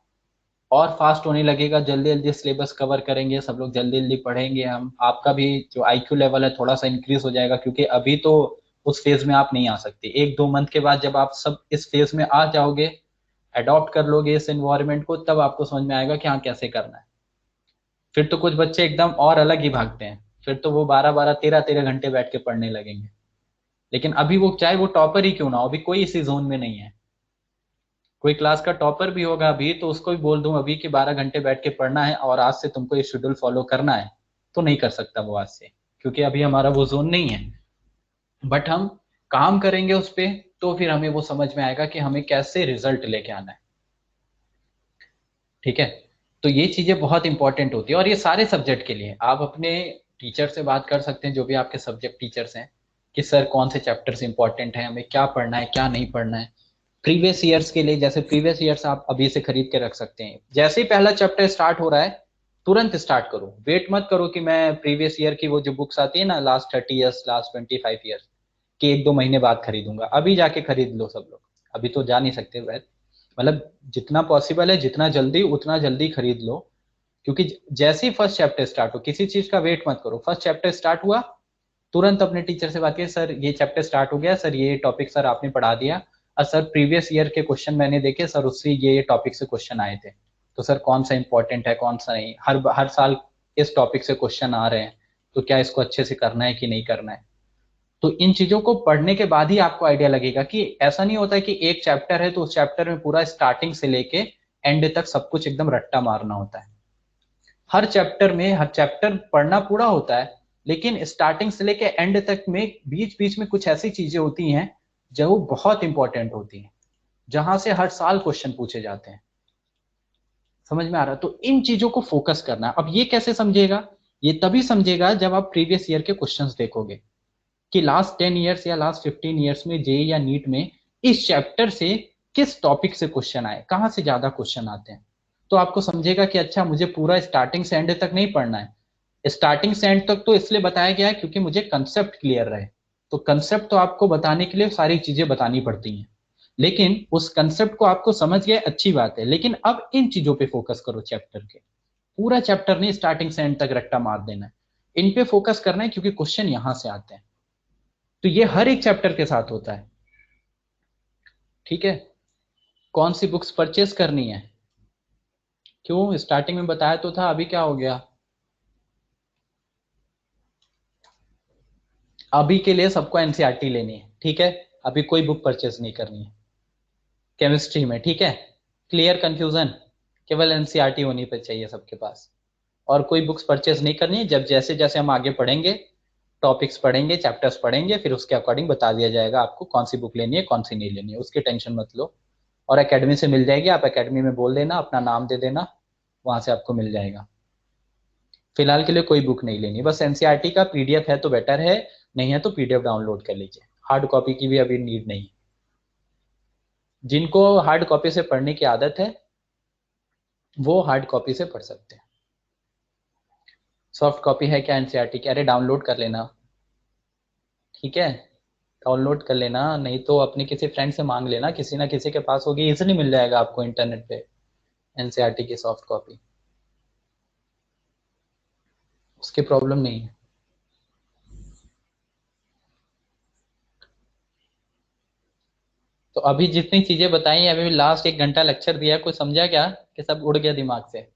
और फास्ट होने लगेगा, जल्दी जल्दी सिलेबस कवर करेंगे सब लोग, जल्दी जल्दी पढ़ेंगे हम, आपका भी जो आईक्यू लेवल है थोड़ा सा इंक्रीज हो जाएगा, क्योंकि अभी तो उस फेज में आप नहीं आ सकते। 1-2 मंथ के बाद जब आप सब इस फेज में आ जाओगे, अडॉप्ट कर लोगे इस एनवायरनमेंट को, तब आपको समझ में आएगा कि हाँ कैसे करना है। फिर तो कुछ बच्चे एकदम और अलग ही भागते हैं, फिर तो वो 12-12 13-13 घंटे बैठ के पढ़ने लगेंगे। लेकिन अभी वो चाहे वो टॉपर ही क्यों ना हो, अभी कोई इसी जोन में नहीं है। कोई क्लास का टॉपर भी होगा अभी, तो उसको भी बोल दूं अभी कि 12 घंटे बैठ के पढ़ना है और आज से तुमको ये शेड्यूल फॉलो करना है, तो नहीं कर सकता वो आज से, क्योंकि अभी हमारा वो जोन नहीं है। बट हम काम करेंगे उस पे, तो फिर हमें वो समझ में आएगा कि हमें कैसे रिजल्ट लेके आना है। ठीक है? तो ये चीजें बहुत इंपॉर्टेंट होती है, और ये सारे सब्जेक्ट के लिए आप अपने टीचर से बात कर सकते हैं, जो भी आपके सब्जेक्ट टीचर्स हैं, कि सर कौन से चैप्टर्स इंपॉर्टेंट हैं, हमें क्या पढ़ना है क्या नहीं पढ़ना है। प्रीवियस ईयर्स के लिए, जैसे प्रीवियस ईयर्स आप अभी से खरीद के रख सकते हैं। जैसे ही पहला चैप्टर स्टार्ट हो रहा है तुरंत स्टार्ट करो, वेट मत करो कि मैं प्रीवियस ईयर की वो जो बुक्स आती है ना, लास्ट 30 ईयर्स, लास्ट 25 ईयर्स कि 1-2 महीने बाद खरीदूंगा। अभी जाके खरीद लो सब लोग, अभी तो जा नहीं सकते वैसे, मतलब जितना पॉसिबल है जितना जल्दी उतना जल्दी खरीद लो। क्योंकि जैसे ही फर्स्ट चैप्टर स्टार्ट हो, किसी चीज का वेट मत करो, फर्स्ट चैप्टर स्टार्ट हुआ तुरंत अपने टीचर से बात करिए, सर ये चैप्टर स्टार्ट हो गया, सर ये टॉपिक सर आपने पढ़ा दिया, और सर प्रीवियस ईयर के क्वेश्चन मैंने देखे सर, उससे ये टॉपिक से क्वेश्चन आए थे, तो सर कौन सा इंपॉर्टेंट है कौन सा नहीं, हर हर साल इस टॉपिक से क्वेश्चन आ रहे हैं, तो क्या इसको अच्छे से करना है कि नहीं करना है। तो इन चीजों को पढ़ने के बाद ही आपको आइडिया लगेगा, कि ऐसा नहीं होता है कि एक चैप्टर है तो उस चैप्टर में पूरा स्टार्टिंग से लेके एंड तक सब कुछ एकदम रट्टा मारना होता है। हर चैप्टर में हर चैप्टर पढ़ना पूरा होता है, लेकिन स्टार्टिंग से लेके एंड तक में बीच बीच में कुछ ऐसी चीजें होती हैं जो बहुत इंपॉर्टेंट होती हैं, जहां से हर साल क्वेश्चन पूछे जाते हैं। समझ में आ रहा है? तो इन चीजों को फोकस करना है। अब ये कैसे समझेगा? ये तभी समझेगा जब आप प्रीवियस ईयर के क्वेश्चंस देखोगे, कि लास्ट 10 ईयर्स या लास्ट 15 ईयर्स में जे या नीट में इस चैप्टर से किस टॉपिक से क्वेश्चन आए, कहाँ से ज्यादा क्वेश्चन आते हैं। तो आपको समझेगा कि अच्छा मुझे पूरा स्टार्टिंग से एंड तक नहीं पढ़ना है, स्टार्टिंग से एंड तक तो इसलिए बताया गया है क्योंकि मुझे कंसेप्ट क्लियर रहे। तो कंसेप्ट तो आपको बताने के लिए सारी चीजें बतानी पड़ती हैं, लेकिन उस कंसेप्ट को आपको समझ गए अच्छी बात है, लेकिन अब इन चीजों पे फोकस करो चैप्टर के। पूरा चैप्टर नहीं स्टार्टिंग से एंड तक रट्टा मार देना है, इन पे फोकस करना है, क्योंकि क्वेश्चन यहां से आते हैं। तो ये हर एक चैप्टर के साथ होता है। ठीक है? कौन सी बुक्स परचेस करनी है? क्यों, स्टार्टिंग में बताया तो था, अभी क्या हो गया? अभी के लिए सबको एनसीईआरटी लेनी है, ठीक है? अभी कोई बुक परचेस नहीं करनी है केमिस्ट्री में, ठीक है? Clear confusion? केवल एनसीईआरटी होनी पर चाहिए सबके पास, और कोई बुक्स परचेस नहीं करनी है। जब जैसे जैसे हम आगे पढ़ेंगे, टॉपिक्स पढ़ेंगे, चैप्टर्स पढ़ेंगे, फिर उसके अकॉर्डिंग बता दिया जाएगा आपको कौन सी बुक लेनी है कौन सी नहीं लेनी है, उसकी टेंशन मत लो। और एकेडमी से मिल जाएगी, आप एकेडमी में बोल देना, अपना नाम दे देना, वहां से आपको मिल जाएगा। फिलहाल के लिए कोई बुक नहीं लेनी, बस एनसीईआरटी का पीडीएफ है तो बेटर है, नहीं है तो पीडीएफ डाउनलोड कर लीजिए, हार्ड कॉपी की भी अभी नीड नहीं। जिनको हार्ड कॉपी से पढ़ने की आदत है वो हार्ड कॉपी से पढ़ सकते हैं। सॉफ्ट कॉपी है क्या एनसीईआरटी की? अरे डाउनलोड कर लेना, ठीक है? डाउनलोड कर लेना, नहीं तो अपने किसी फ्रेंड से मांग लेना, किसी ना किसी के पास होगी, इजीली मिल जाएगा आपको इंटरनेट पे एनसीईआरटी की सॉफ्ट कॉपी, उसकी प्रॉब्लम नहीं है। तो अभी जितनी चीजें बताई अभी लास्ट 1 घंटा लेक्चर दिया, कुछ समझा क्या कि सब उड़ गया दिमाग से?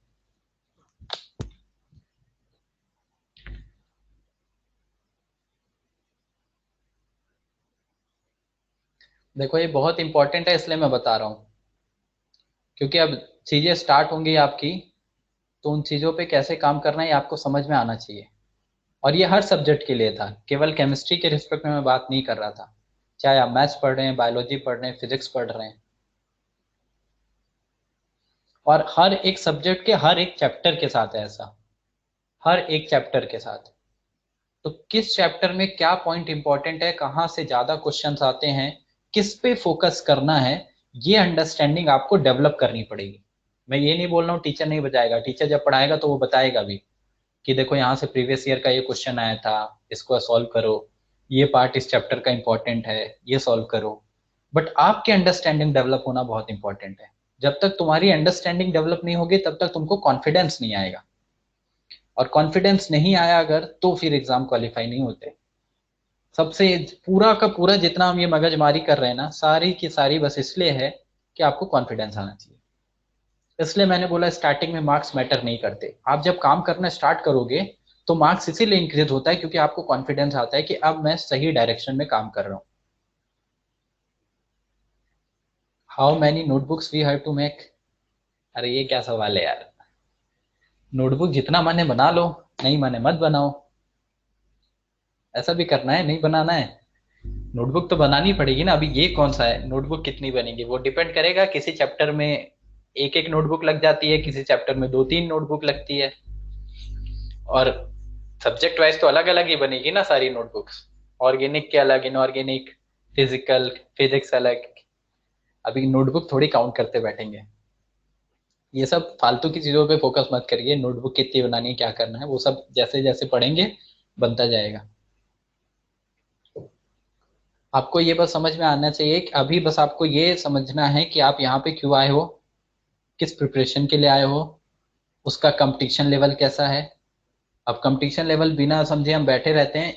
देखो ये बहुत इंपॉर्टेंट है इसलिए मैं बता रहा हूँ, क्योंकि अब चीजें स्टार्ट होंगी आपकी, तो उन चीजों पे कैसे काम करना है ये आपको समझ में आना चाहिए। और ये हर सब्जेक्ट के लिए था, केवल केमिस्ट्री के रिस्पेक्ट में मैं बात नहीं कर रहा था। चाहे आप मैथ्स पढ़ रहे हैं, बायोलॉजी पढ़ रहे हैं, फिजिक्स पढ़ रहे हैं। और हर एक सब्जेक्ट के हर एक चैप्टर के साथ है ऐसा, हर एक चैप्टर के साथ। तो किस चैप्टर में क्या पॉइंट इंपॉर्टेंट है, कहाँ से ज्यादा क्वेश्चंस आते हैं, किस पे फोकस करना है, ये अंडरस्टैंडिंग आपको डेवलप करनी पड़ेगी। मैं ये नहीं बोल रहा हूँ टीचर नहीं बताएगा, टीचर जब पढ़ाएगा तो वो बताएगा भी कि देखो यहाँ से प्रीवियस ईयर का ये क्वेश्चन आया था, इसको सॉल्व करो, ये पार्ट इस चैप्टर का इंपॉर्टेंट है, ये सॉल्व करो। बट आपके अंडरस्टैंडिंग डेवलप होना बहुत इंपॉर्टेंट है। जब तक तुम्हारी अंडरस्टैंडिंग डेवलप नहीं होगी तब तक तुमको कॉन्फिडेंस नहीं आएगा, और कॉन्फिडेंस नहीं आया अगर तो फिर एग्जाम क्वालिफाई नहीं होते। सबसे पूरा का पूरा जितना हम ये मगजमारी कर रहे हैं ना, सारी की सारी बस इसलिए है कि आपको कॉन्फिडेंस आना चाहिए। इसलिए मैंने बोला स्टार्टिंग में मार्क्स मैटर नहीं करते। आप जब काम करना स्टार्ट करोगे तो मार्क्स इसीलिए इंक्रीज होता है क्योंकि आपको कॉन्फिडेंस आता है कि अब मैं सही डायरेक्शन में काम कर रहा हूँ। How many notebooks we have to make? अरे ये क्या सवाल है यार। नोटबुक जितना माने बना लो, नहीं माने मत बनाओ। ऐसा भी करना है, नहीं बनाना है? नोटबुक तो बनानी पड़ेगी ना। अभी ये कौन सा है नोटबुक कितनी बनेगी, वो डिपेंड करेगा। किसी चैप्टर में एक एक नोटबुक लग जाती है, किसी चैप्टर में दो तीन नोटबुक लगती है, और सब्जेक्ट वाइज तो अलग अलग ही बनेगी ना सारी नोटबुक्स। ऑर्गेनिक के अलग, इनऑर्गेनिक, फिजिकल, फिजिक्स अलग। अभी नोटबुक थोड़ी काउंट करते बैठेंगे। ये सब फालतू की चीजों पे फोकस मत करिए, नोटबुक कितनी बनानी है, क्या करना है, वो सब जैसे जैसे पढ़ेंगे बनता जाएगा। आपको ये बस समझ में आना चाहिए कि अभी बस आपको ये समझना है कि आप यहाँ पे क्यों आए हो, किस प्रिपरेशन के लिए आए हो, उसका कंपटीशन लेवल कैसा है। अब कंपटीशन लेवल बिना समझे हम बैठे रहते हैं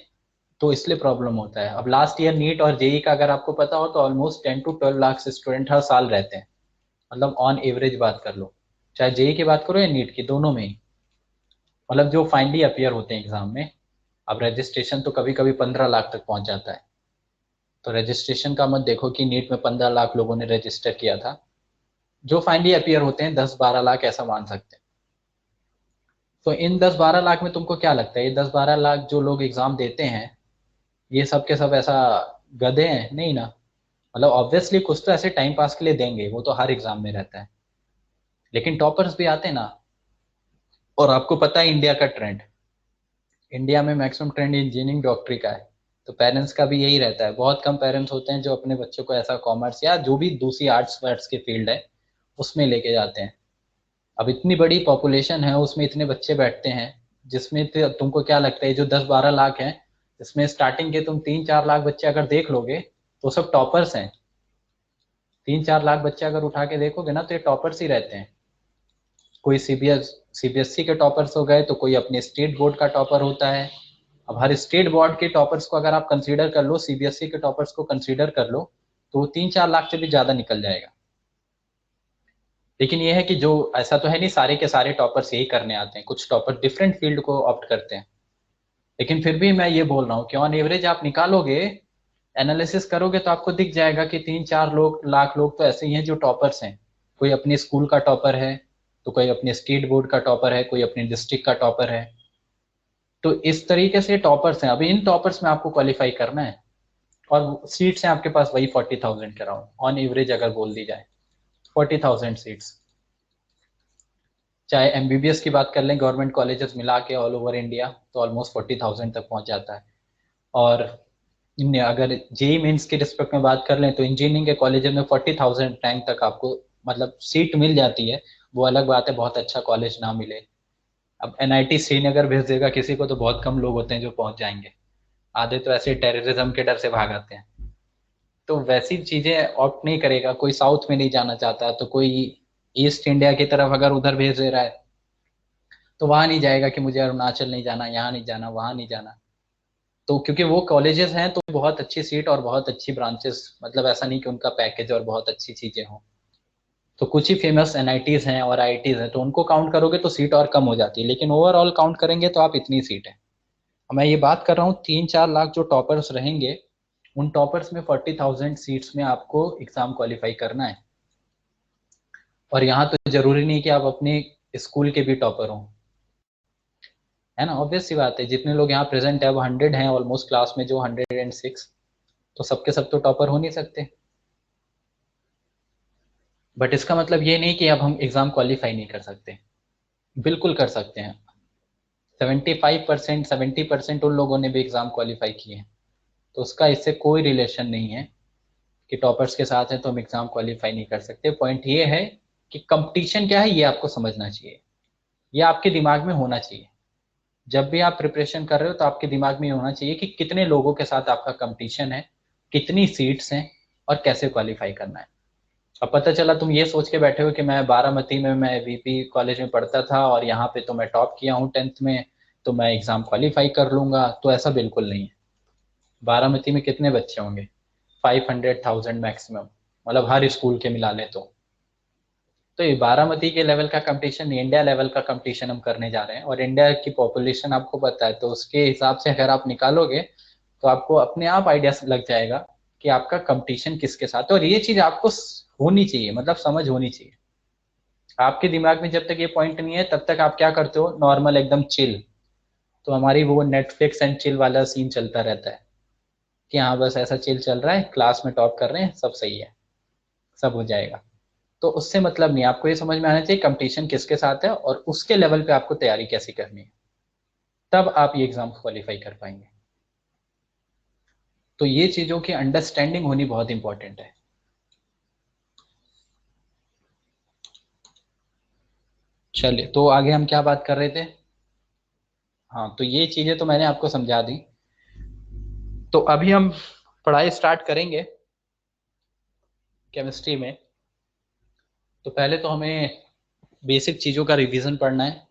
तो इसलिए प्रॉब्लम होता है। अब लास्ट ईयर नीट और जेई का अगर आपको पता हो तो ऑलमोस्ट 10 to 12 लाख स्टूडेंट हर साल रहते हैं, मतलब ऑन एवरेज बात कर लो, चाहे जेई की बात करो या नीट की, दोनों में ही। मतलब जो फाइनली अपियर होते हैं एग्जाम में। अब रजिस्ट्रेशन तो कभी कभी 15 लाख तक पहुंच जाता है। तो रजिस्ट्रेशन का मत देखो कि नीट में 15 लाख लोगों ने रजिस्टर किया था। जो फाइनली अपियर होते हैं 10-12 लाख ऐसा मान सकते हैं। तो इन 10-12 लाख में तुमको क्या लगता है, ये 10-12 लाख जो लोग एग्जाम देते हैं ये सब के सब ऐसा गधे हैं? नहीं ना। मतलब ऑब्वियसली कुछ तो ऐसे टाइम पास के लिए देंगे, वो तो हर एग्जाम में रहता है। लेकिन टॉपर्स भी आते हैं ना। और आपको पता है इंडिया का ट्रेंड, इंडिया में मैक्सिमम ट्रेंड इंजीनियरिंग डॉक्टरी का है। तो पेरेंट्स का भी यही रहता है। बहुत कम पेरेंट्स होते हैं जो अपने बच्चों को ऐसा कॉमर्स या जो भी दूसरी आर्ट्स वार्ट्स के फील्ड है उसमें लेके जाते हैं। अब इतनी बड़ी पॉपुलेशन है, उसमें इतने बच्चे बैठते हैं, जिसमें तुमको क्या लगता है जो 10-12 लाख हैं, इसमें स्टार्टिंग के तुम 3-4 लाख बच्चे अगर देख लोगे तो सब टॉपर्स हैं। 3-4 लाख बच्चे अगर उठा के देखोगे ना तो ये टॉपर्स ही रहते हैं। कोई सीबीएसई के टॉपर्स हो गए, तो कोई अपने स्टेट बोर्ड का टॉपर होता है। अब हर स्टेट बोर्ड के टॉपर्स को अगर आप कंसीडर कर लो, सीबीएसई के टॉपर्स को कंसीडर कर लो, तो 3-4 लाख से भी ज्यादा निकल जाएगा। लेकिन ये है कि जो ऐसा तो है नहीं सारे के सारे टॉपर्स यही करने आते हैं, कुछ टॉपर डिफरेंट फील्ड को ऑप्ट करते हैं। लेकिन फिर भी मैं ये बोल रहा हूँ कि ऑन एवरेज आप निकालोगे, एनालिसिस करोगे तो आपको दिख जाएगा कि 3-4 लाख लोग तो ऐसे ही हैं जो टॉपर्स हैं। कोई अपने स्कूल का टॉपर है, तो कोई अपने स्टेट बोर्ड का टॉपर है, कोई अपने डिस्ट्रिक्ट का टॉपर है। तो इस तरीके से टॉपर्स हैं। अभी इन टॉपर्स में आपको क्वालिफाई करना है, और सीट्स हैं आपके पास वही 40,000 के अराउंड ऑन एवरेज अगर बोल दी जाए, 40,000 सीट्स। चाहे एमबीबीएस की बात कर लें, गवर्नमेंट कॉलेजेस मिला के ऑल ओवर इंडिया, तो ऑलमोस्ट 40,000 तक पहुंच जाता है। और अगर जेई मेंस के रिस्पेक्ट में बात कर लें तो इंजीनियरिंग के कॉलेज में 40,000 रैंक तक आपको मतलब सीट मिल जाती है। वो अलग बात है बहुत अच्छा कॉलेज ना मिले। अब एनआईटी श्रीनगर भेज देगा किसी को तो बहुत कम लोग होते हैं जो पहुंच जाएंगे, आधे तो ऐसे टेररिज्म के डर से भाग आते हैं। तो वैसी चीजें ऑप्ट नहीं करेगा। कोई साउथ में नहीं जाना चाहता तो कोई ईस्ट इंडिया की तरफ अगर उधर भेज दे रहा है तो वहां नहीं जाएगा कि मुझे अरुणाचल नहीं जाना, यहाँ नहीं जाना, वहां नहीं जाना। तो क्योंकि वो कॉलेजेस हैं तो बहुत अच्छी सीट और बहुत अच्छी ब्रांचेस, मतलब ऐसा नहीं कि उनका पैकेज और बहुत अच्छी चीजें हों। तो कुछ ही फेमस एनआईटीज हैं और आईआईटीज हैं, तो उनको काउंट करोगे तो सीट और कम हो जाती है, लेकिन ओवरऑल काउंट करेंगे तो आप इतनी सीट है। मैं ये बात कर रहा हूँ 3-4 लाख जो टॉपर्स रहेंगे, उन टॉपर्स में 40,000 सीट्स में आपको एग्जाम क्वालिफाई करना है। और यहाँ तो जरूरी नहीं कि आप अपने स्कूल के भी टॉपर हों, है ना। ऑब्वियस सी बात है, जितने लोग यहाँ प्रेजेंट है वो 100 हैं ऑलमोस्ट क्लास में, जो 106, तो सबके सब तो टॉपर हो नहीं सकते। बट इसका मतलब ये नहीं कि अब हम एग्ज़ाम क्वालिफाई नहीं कर सकते, बिल्कुल कर सकते हैं। 75%, 70% उन लोगों ने भी एग्ज़ाम क्वालिफाई किए हैं, तो उसका इससे कोई रिलेशन नहीं है कि टॉपर्स के साथ हैं तो हम एग्ज़ाम क्वालिफाई नहीं कर सकते। पॉइंट ये है कि कंपटीशन क्या है ये आपको समझना चाहिए, ये आपके दिमाग में होना चाहिए। जब भी आप प्रिपरेशन कर रहे हो तो आपके दिमाग में ये होना चाहिए कि कितने लोगों के साथ आपका कंपटीशन है, कितनी सीट्स हैं और कैसे क्वालिफाई करना है। अब पता चला तुम ये सोच के बैठे हो कि मैं बारामती में, मैं वीपी कॉलेज में पढ़ता था और यहाँ पे तो मैं टॉप किया हूँ 10th में, तो मैं एग्ज़ाम क्वालिफाई कर लूंगा, तो ऐसा बिल्कुल नहीं है। बारामती में कितने बच्चे होंगे? 500,000 मैक्सिमम, मतलब हर स्कूल के मिला लें तो ये बारामती के लेवल का कंपटीशन, इंडिया लेवल का कंपटीशन हम करने जा रहे हैं। और इंडिया की पॉपुलेशन आपको पता है, तो उसके हिसाब से अगर आप निकालोगे तो आपको अपने आप आइडिया लग जाएगा कि आपका कंपटीशन किसके साथ है। और ये चीज आपको होनी चाहिए, मतलब समझ होनी चाहिए। आपके दिमाग में जब तक ये पॉइंट नहीं है तब तक आप क्या करते हो, नॉर्मल एकदम चिल। तो हमारी वो नेटफ्लिक्स एंड चिल वाला सीन चलता रहता है कि हाँ बस ऐसा चिल चल रहा है, क्लास में टॉप कर रहे हैं, सब सही है, सब हो जाएगा। तो उससे मतलब नहीं, आपको ये समझ में आना चाहिए कंपटीशन किसके साथ है और उसके लेवल पे आपको तैयारी कैसी करनी है, तब आप ये एग्जाम क्वालिफाई कर पाएंगे। तो ये चीजों की अंडरस्टैंडिंग होनी बहुत इंपॉर्टेंट है। चलिए, तो आगे हम क्या बात कर रहे थे? हाँ, तो ये चीजें तो मैंने आपको समझा दी। तो अभी हम पढ़ाई स्टार्ट करेंगे केमिस्ट्री में। तो पहले तो हमें बेसिक चीजों का रिवीजन पढ़ना है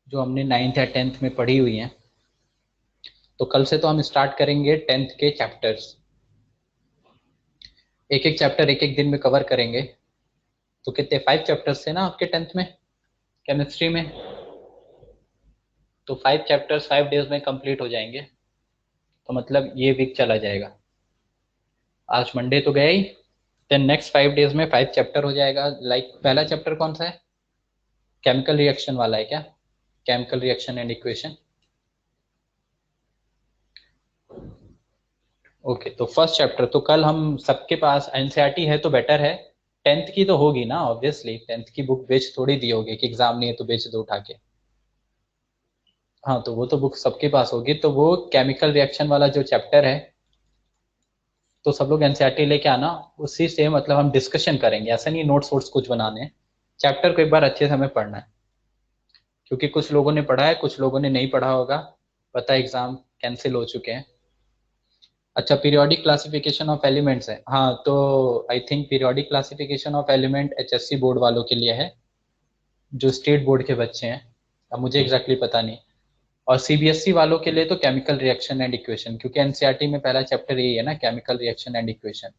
जो हमने 9th या 10th में पढ़ी हुई हैं। तो कल से तो हम स्टार्ट करेंगे 10th के चैप्टर्स, एक एक चैप्टर एक एक दिन में कवर करेंगे। तो कितने 5 चैप्टर्स थे ना आपके 10th में केमिस्ट्री में? तो 5 चैप्टर्स 5 डेज में कंप्लीट हो जाएंगे। तो मतलब ये वीक चला जाएगा, आज मंडे तो गया ही, देन नेक्स्ट 5 डेज में 5 चैप्टर हो जाएगा। लाइक पहला चैप्टर कौन सा है? केमिकल रिएक्शन वाला है क्या? Chemical reaction and equation. Okay, तो फर्स्ट चैप्टर तो कल हम सबके पास एनसीईआरटी है तो बेटर है। 10th की तो होगी ना ऑब्वियसली, 10th की बुक बेच थोड़ी दी होगी कि एग्जाम नहीं है तो बेच दो उठा के। हाँ, तो वो तो बुक सबके पास होगी। तो वो केमिकल रिएक्शन वाला जो चैप्टर है, तो सब लोग एनसीईआरटी लेके आना। उसी से मतलब हम डिस्कशन करेंगे, ऐसा नहीं नोट्स वोट्स कुछ बनाने हैं। चैप्टर को एक बार अच्छे से हमें पढ़ना है, क्योंकि कुछ लोगों ने पढ़ा है, कुछ लोगों ने नहीं पढ़ा होगा, पता है एग्जाम कैंसिल हो चुके हैं। अच्छा, पीरियोडिक क्लासिफिकेशन ऑफ एलिमेंट्स है, हाँ तो I think periodic classification of element HSC board वालों के लिए है, जो स्टेट बोर्ड के बच्चे हैं। अब मुझे एग्जैक्टली पता नहीं। और सीबीएसई वालों के लिए तो केमिकल रिएक्शन एंड इक्वेशन, क्योंकि एनसीईआरटी में पहला चैप्टर यही है ना, केमिकल रिएक्शन एंड इक्वेशन।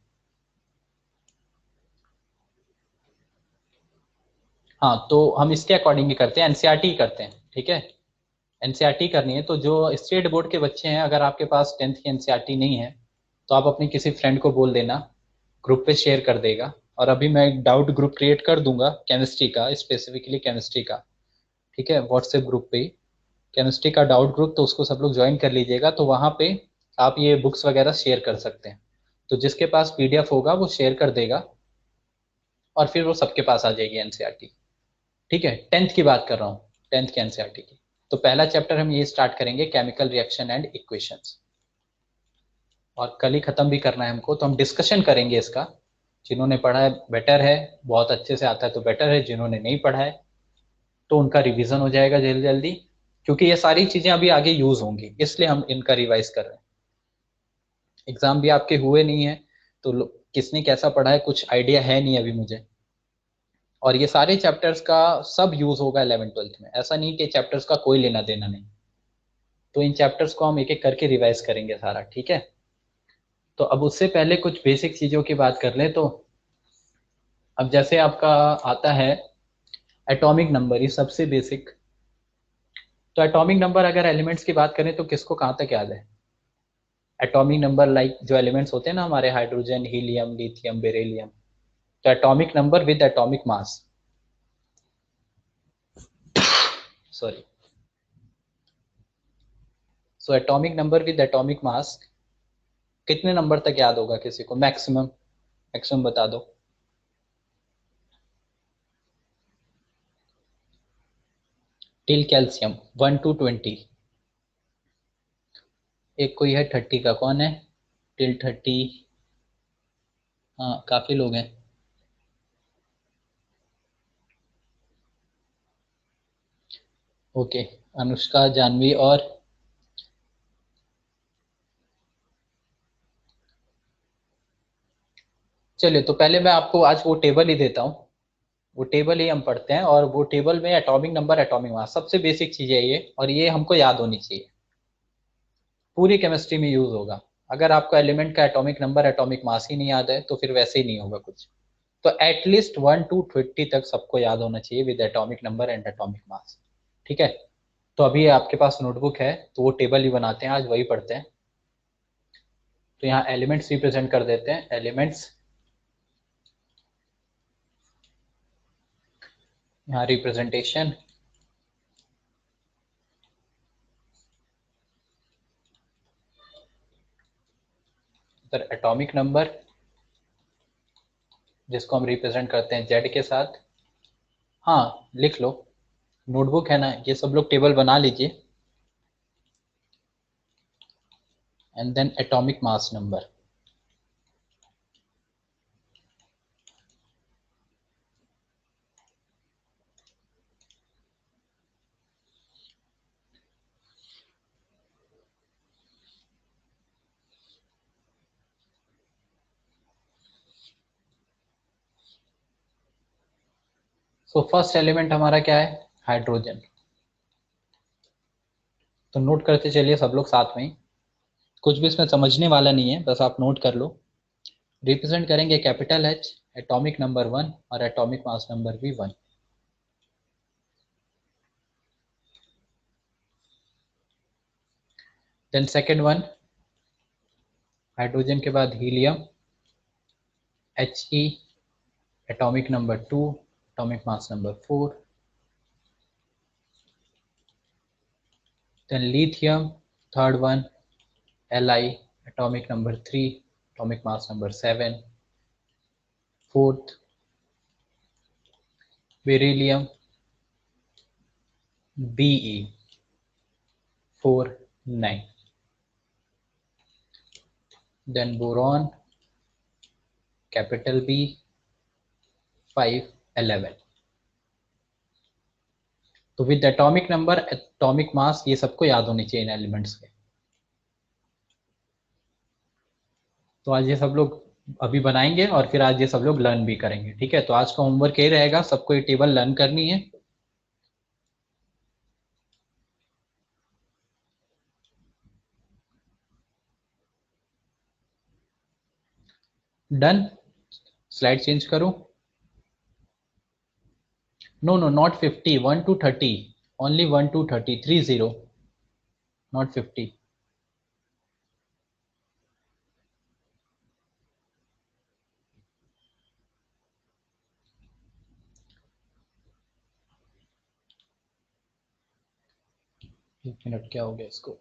हाँ, तो हम इसके अकॉर्डिंग ही करते हैं, एनसीईआरटी ही करते हैं, ठीक है। एनसीईआरटी करनी है तो जो स्टेट बोर्ड के बच्चे हैं, अगर आपके पास 10th की एनसीईआरटी नहीं है तो आप अपने किसी फ्रेंड को बोल देना, ग्रुप पे शेयर कर देगा। और अभी मैं एक डाउट ग्रुप क्रिएट कर दूंगा केमिस्ट्री का, स्पेसिफिकली केमिस्ट्री का, ठीक है, व्हाट्सएप ग्रुप पे ही, केमिस्ट्री का डाउट ग्रुप। तो उसको सब लोग ज्वाइन कर लीजिएगा, तो वहाँ पे आप ये बुक्स वगैरह शेयर कर सकते हैं। तो जिसके पास पीडीएफ होगा वो शेयर कर देगा और फिर वो सबके पास आ जाएगी एनसीईआरटी। ठीक है, 10th की बात कर रहा हूँ, 10th की एनसीईआरटी की। तो पहला चैप्टर हम ये स्टार्ट करेंगे, केमिकल रिएक्शन एंड इक्वेशंस, और कल ही खत्म भी करना है हमको। तो हम डिस्कशन करेंगे इसका, जिन्होंने पढ़ा है बेटर है, बहुत अच्छे से आता है तो बेटर है, जिन्होंने नहीं पढ़ा है तो उनका रिवीजन हो जाएगा जल्दी जल्दी, क्योंकि ये सारी चीजें अभी आगे यूज होंगी, इसलिए हम इनका रिवाइज कर रहे हैं। एग्जाम भी आपके हुए नहीं है, तो किसने कैसा पढ़ा है कुछ आइडिया है नहीं अभी मुझे। और ये सारे चैप्टर्स का सब यूज होगा 11th 12th में, ऐसा नहीं कि चैप्टर्स का कोई लेना देना नहीं। तो इन चैप्टर्स को हम एक एक करके रिवाइज करेंगे सारा, ठीक है। तो अब उससे पहले कुछ बेसिक चीजों की बात कर ले। तो अब जैसे आपका आता है एटॉमिक नंबर, ये सबसे बेसिक। तो एटॉमिक नंबर अगर एलिमेंट्स की बात करें तो किसको कहाँ तक याद है? एटॉमिक नंबर लाइक जो एलिमेंट्स होते हैं ना हमारे, हाइड्रोजन, हीलियम, लिथियम, बेरिलियम। तो atomic number with atomic mass, sorry, so atomic number with atomic mass कितने नंबर तक याद होगा किसी को? मैक्सिमम, मैक्सिमम बता दो। Till calcium 1 to 20। एक कोई है 30 का, कौन है? टिल 30। हाँ काफी लोग हैं। ओके, अनुष्का, जानवी और चलिए, तो पहले मैं आपको आज वो टेबल ही देता हूँ। वो टेबल ही हम पढ़ते हैं, और वो टेबल में एटॉमिक नंबर, एटॉमिक मास, सबसे बेसिक चीज है ये, और ये हमको याद होनी चाहिए। पूरी केमिस्ट्री में यूज होगा। अगर आपको एलिमेंट का एटॉमिक नंबर, एटॉमिक मास ही नहीं याद है तो फिर वैसे ही नहीं होगा कुछ। तो एटलीस्ट 1 to 20 तक सबको याद होना चाहिए with atomic number and atomic mass. ठीक है, तो अभी आपके पास नोटबुक है तो वो टेबल ही बनाते हैं, आज वही पढ़ते हैं। तो यहाँ एलिमेंट्स रिप्रेजेंट कर देते हैं, एलिमेंट्स। यहाँ रिप्रेजेंटेशन, इधर एटॉमिक नंबर जिसको हम रिप्रेजेंट करते हैं जेड के साथ। हाँ लिख लो, नोटबुक है ना, ये सब लोग टेबल बना लीजिए। And then atomic mass number. So first element हमारा क्या है? हाइड्रोजन। तो नोट करते चलिए सब लोग साथ में ही, कुछ भी इसमें समझने वाला नहीं है, बस आप नोट कर लो। रिप्रेजेंट करेंगे कैपिटल एच, एटॉमिक नंबर 1 और एटॉमिक मास नंबर भी 1। देन सेकेंड वन, हाइड्रोजन के बाद helium, H E, atomic number 2, atomic mass number 4। Then lithium, third one, L I, atomic number 3, atomic mass number 7। Fourth, beryllium, B E, 4 9। Then boron, capital B, 5 11। तो with atomic number, atomic mass, ये सबको याद होनी चाहिए इन elements के। तो आज ये सब लोग अभी बनाएंगे और फिर आज ये सब लोग लर्न भी करेंगे। ठीक है, तो आज का होमवर्क ये रहेगा, सबको ये टेबल लर्न करनी है। डन। स्लाइड चेंज करो। No no, not 50, 1 to 30। Only 1 to 30, 30, not 50। एक मिनट, क्या हो गया इसको?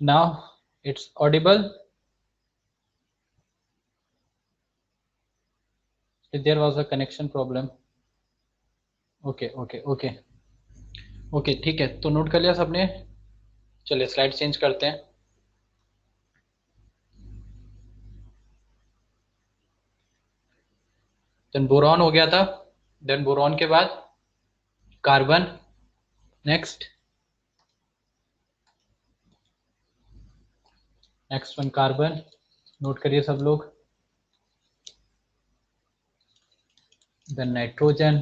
Now it's audible. If there was a connection problem. Okay okay okay okay, ठीक है, तो नोट कर लिया सबने। चलिए स्लाइड चेंज करते हैं। देन बोरॉन हो गया था। देन बोरॉन के बाद carbon. Next next one carbon, note करिए सब लोग। Then nitrogen,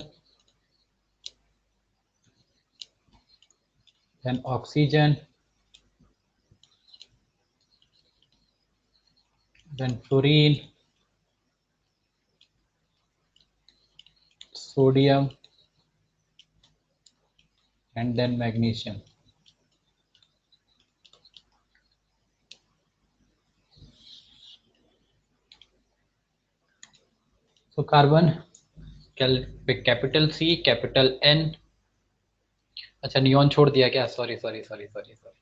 then oxygen, then fluorine, sodium and then magnesium. तो carbon capital C, capital N. अच्छा, नियॉन छोड़ दिया क्या? Sorry sorry sorry sorry sorry.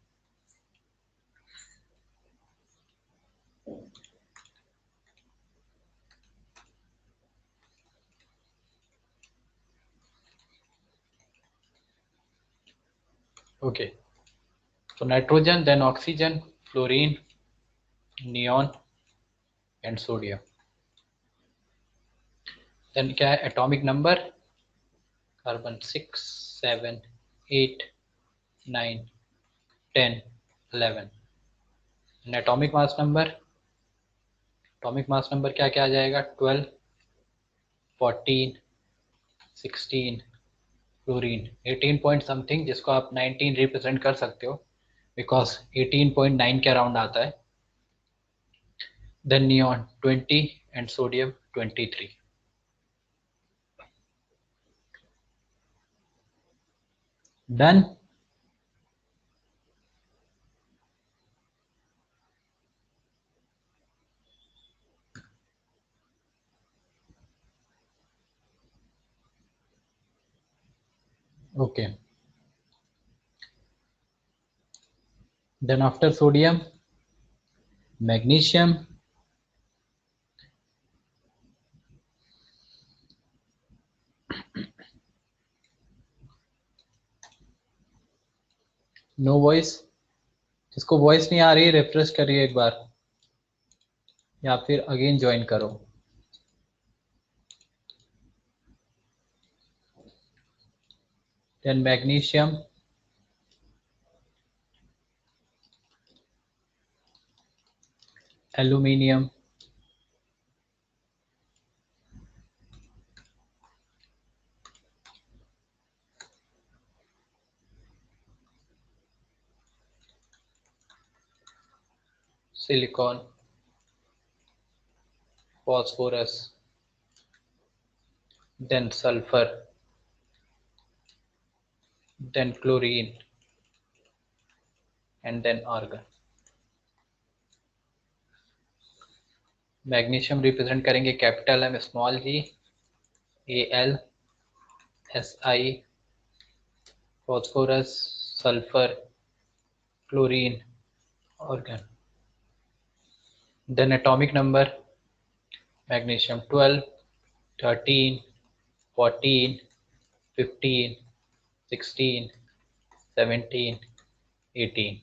Okay, तो nitrogen, then oxygen, fluorine, neon and sodium. Then क्या है atomic number? Carbon 6, 7, 8, 9, 10, 11। Atomic mass number, atomic mass number क्या क्या आ जाएगा? 12, 14, 16, फ्लोरीन 18 पॉइंट समथिंग, जिसको आप 19 रिप्रेजेंट कर सकते हो बिकॉज 18.9 के अराउंड आता है। Then neon 20 and sodium 23। Done. Okay, then after sodium magnesium, no voice. जिसको वॉइस नहीं आ रही रिफ्रेश करिए एक बार या फिर अगेन ज्वाइन करो। Then magnesium, aluminium, silicon, phosphorus, then sulfur, then chlorine and then argon। Magnesium represent करेंगे capital M small G, Al, Si, phosphorus, sulfur, chlorine, argon। then atomic number magnesium 12, 13, 14, 15, 16, 17, 18।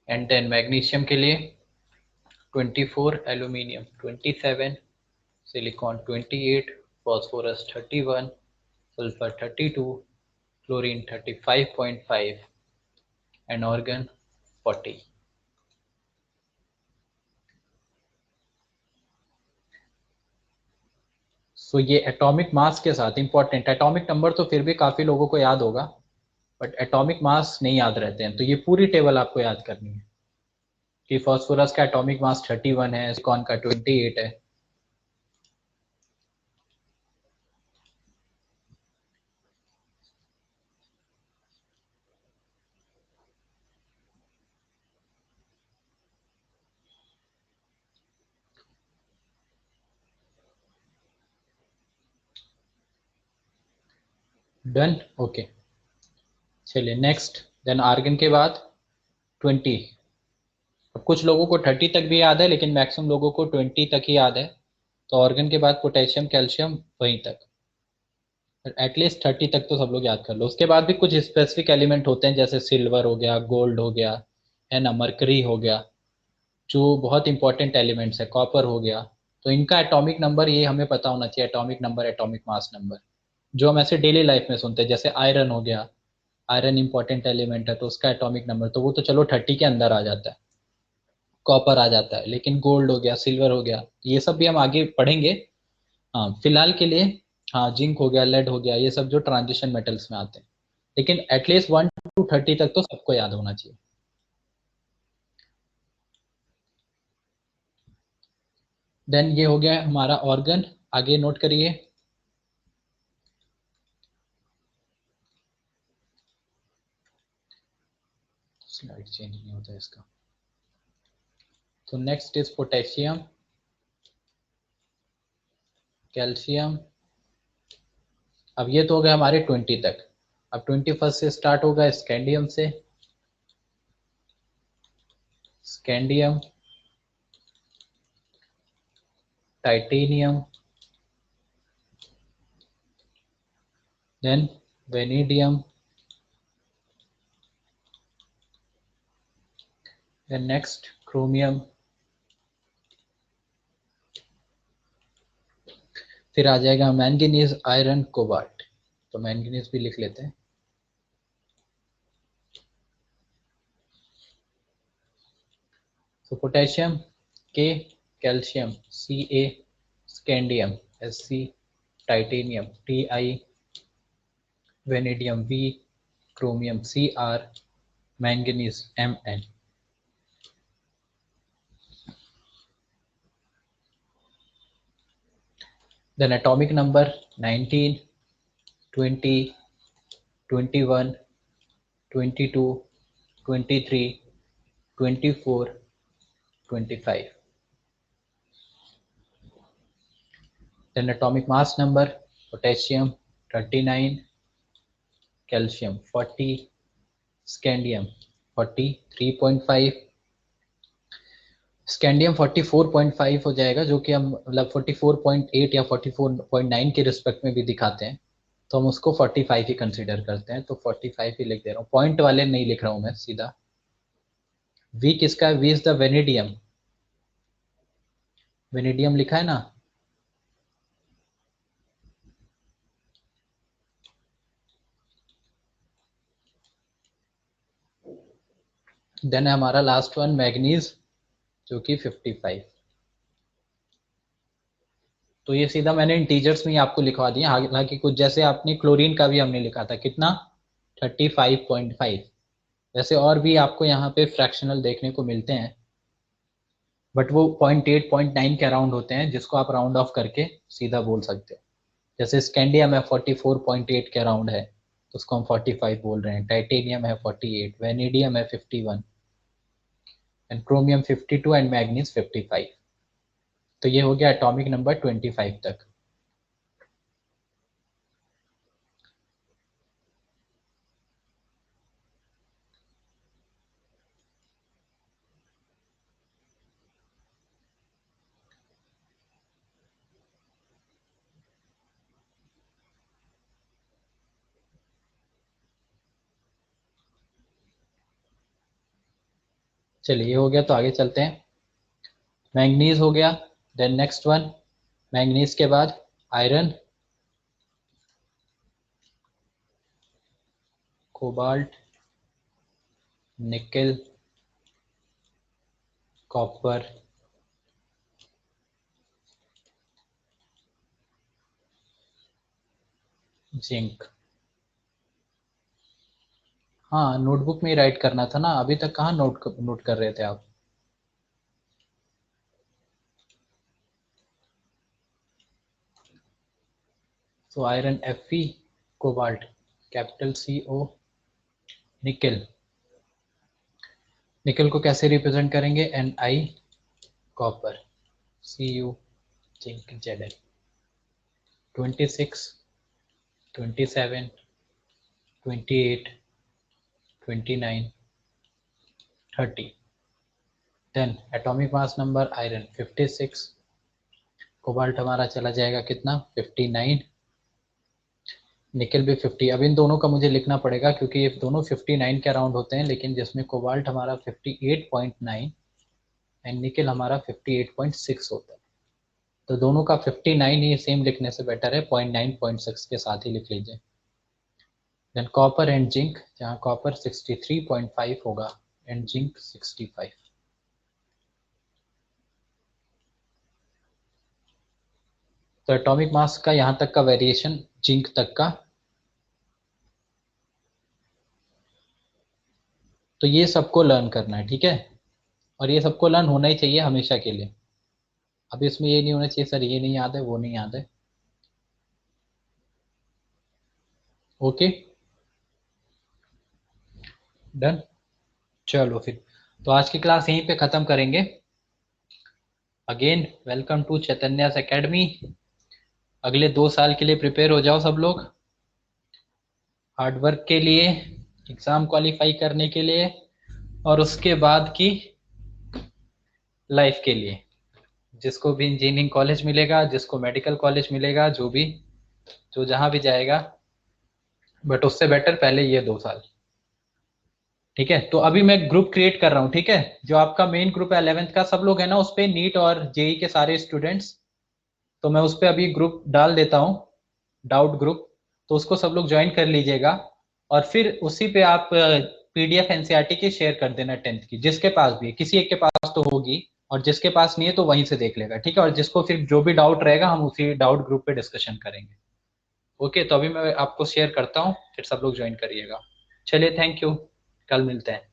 and then magnesium के लिए 24 aluminium, 27 silicon, 28 phosphorus, 31 sulfur, 32 chlorine, 35.5 and argon 40। सो ये atomic mass के साथ important, atomic number तो फिर भी काफी लोगों को याद होगा बट एटॉमिक मास नहीं याद रहते हैं, तो ये पूरी टेबल आपको याद करनी है कि फास्फोरस का एटॉमिक मास 31 है, सिलिकॉन का 28 है। Done, okay. चलिए नेक्स्ट देन आर्गन के बाद 20। अब कुछ लोगों को 30 तक भी याद है, लेकिन मैक्सिमम लोगों को 20 तक ही याद है। तो ऑर्गन के बाद पोटेशियम कैल्शियम वहीं तक, एटलीस्ट 30 तक तो सब लोग याद कर लो। उसके बाद भी कुछ स्पेसिफिक एलिमेंट होते हैं, जैसे सिल्वर हो गया, गोल्ड हो गया, है ना, मरकरी हो गया, जो बहुत इंपॉर्टेंट एलिमेंट्स है, कॉपर हो गया। तो इनका एटॉमिक नंबर ये हमें पता होना चाहिए, atomic number, atomic mass number, जो हम ऐसे डेली लाइफ में सुनते हैं। जैसे आयरन हो गया, आयरन इंपॉर्टेंट एलिमेंट है, तो उसका एटॉमिक नंबर तो वो तो चलो 30 के अंदर आ जाता है, कॉपर आ जाता है। लेकिन गोल्ड हो गया, सिल्वर हो गया, ये सब भी हम आगे पढ़ेंगे। हाँ फिलहाल के लिए, हाँ जिंक हो गया, लेड हो गया, ये सब जो ट्रांजिशन मेटल्स में आते हैं। लेकिन एटलीस्ट 1 to 30 तक तो सबको याद होना चाहिए। देन ये हो गया हमारा ऑर्गन। आगे नोट करिए। स्लाइड चेंज नहीं होता है इसका। तो नेक्स्ट इज पोटेशियम, कैल्शियम। अब ये तो हो गया हमारे 20 तक। अब 21 से स्टार्ट होगा स्कैंडियम से। Scandium, titanium, then vanadium, then next chromium, फिर आ जाएगा मैंगनीज, आयरन, कोबाल्ट। तो मैंगनीज भी लिख लेते हैं। तो potassium K, calcium C A, scandium S C, titanium T I, vanadium V, chromium C R, manganese M N. Then atomic number 19, 20, 21, 22, 23, 24, 25। Then atomic mass number: potassium 39, calcium 40, scandium 43.5, scandium 44.5 हो जाएगा, जो कि हम मतलब 44.8 या 44.9 के रिस्पेक्ट में भी दिखाते हैं, तो हम उसको 45 ही कंसीडर करते हैं। तो 45 ही लिख दे रहा हूँ, पॉइंट वाले नहीं लिख रहा हूँ मैं सीधा। वी किसका है? V is the vanadium. Vanadium लिखा है ना। देन है हमारा लास्ट वन मैग्नीज, जो कि 55। तो ये सीधा मैंने इंटीजर्स में ही आपको लिखवा दिया। हालांकि कुछ जैसे आपने क्लोरीन का भी हमने लिखा था कितना, 35.5। वैसे और भी आपको यहाँ पे फ्रैक्शनल देखने को मिलते हैं, बट वो 0.8 0.9 के अराउंड होते हैं, जिसको आप राउंड ऑफ करके सीधा बोल सकते हो। जैसे स्कैंडियम है 44.8 के अराउंड है, तो उसको हम 45 बोल रहे हैं। टाइटेनियम है 48, वेनेडियम है 51, एंड क्रोमियम 52 एंड मैग्नीज 55। तो ये हो गया एटॉमिक नंबर 25 तक। चलिए ये हो गया, तो आगे चलते हैं। मैंगनीज हो गया, देन नेक्स्ट वन, मैंगनीज के बाद iron, cobalt, nickel, copper, zinc. हाँ नोटबुक में ही राइट करना था ना, अभी तक कहाँ नोट कर रहे थे आप। तो iron Fe, cobalt capital CO, nickel, nickel को कैसे रिप्रेजेंट करेंगे, Ni, copper Cu, zinc Zn। 26, 27, 28, 29, 30। Then atomic mass number iron 56, cobalt हमारा चला जाएगा कितना 59, निकल भी 50। अब इन दोनों का मुझे लिखना पड़ेगा क्योंकि ये दोनों 59 के अराउंड होते हैं, लेकिन जिसमें कोबाल्ट हमारा 58.9 एंड निकल हमारा 58.6 होता है, तो दोनों का 59 ही सेम लिखने से बेटर है, 0.9 0.6 के साथ ही लिख लीजिए। देन कॉपर एंड जिंक, जहाँ कॉपर 63.5 होगा एंड जिंक 65। तो एटॉमिक मास का यहाँ तक का वेरिएशन जिंक तक का, तो ये सबको लर्न करना है, ठीक है, और ये सबको लर्न होना ही चाहिए हमेशा के लिए। अब इसमें ये नहीं होना चाहिए सर ये नहीं याद है वो नहीं याद है। ओके डन, चलो फिर तो आज की क्लास यहीं पे खत्म करेंगे। Again welcome to Chaitanya's academy. अगले 2 साल के लिए प्रिपेयर हो जाओ सब लोग, हार्डवर्क के लिए, एग्जाम क्वालिफाई करने के लिए, और उसके बाद की लाइफ के लिए। जिसको भी इंजीनियरिंग कॉलेज मिलेगा, जिसको मेडिकल कॉलेज मिलेगा, जो भी जो जहाँ भी जाएगा, बट उससे बेटर पहले ये 2 साल, ठीक है। तो अभी मैं ग्रुप क्रिएट कर रहा हूँ, ठीक है, जो आपका मेन ग्रुप है 11th का, सब लोग है ना उस पर, नीट और जेई के सारे स्टूडेंट्स, तो मैं उस पर अभी ग्रुप डाल देता हूँ, डाउट ग्रुप, तो उसको सब लोग ज्वाइन कर लीजिएगा, और फिर उसी पे आप पीडीएफ एनसीईआरटी की शेयर कर देना 10th की, जिसके पास भी है, किसी एक के पास तो होगी, और जिसके पास नहीं है तो वहीं से देख लेगा, ठीक है, और जिसको फिर जो भी डाउट रहेगा हम उसी डाउट ग्रुप पे डिस्कशन करेंगे। ओके, तो अभी मैं आपको शेयर करता हूँ, फिर सब लोग ज्वाइन करिएगा। चलिए थैंक यू, कल मिलते हैं।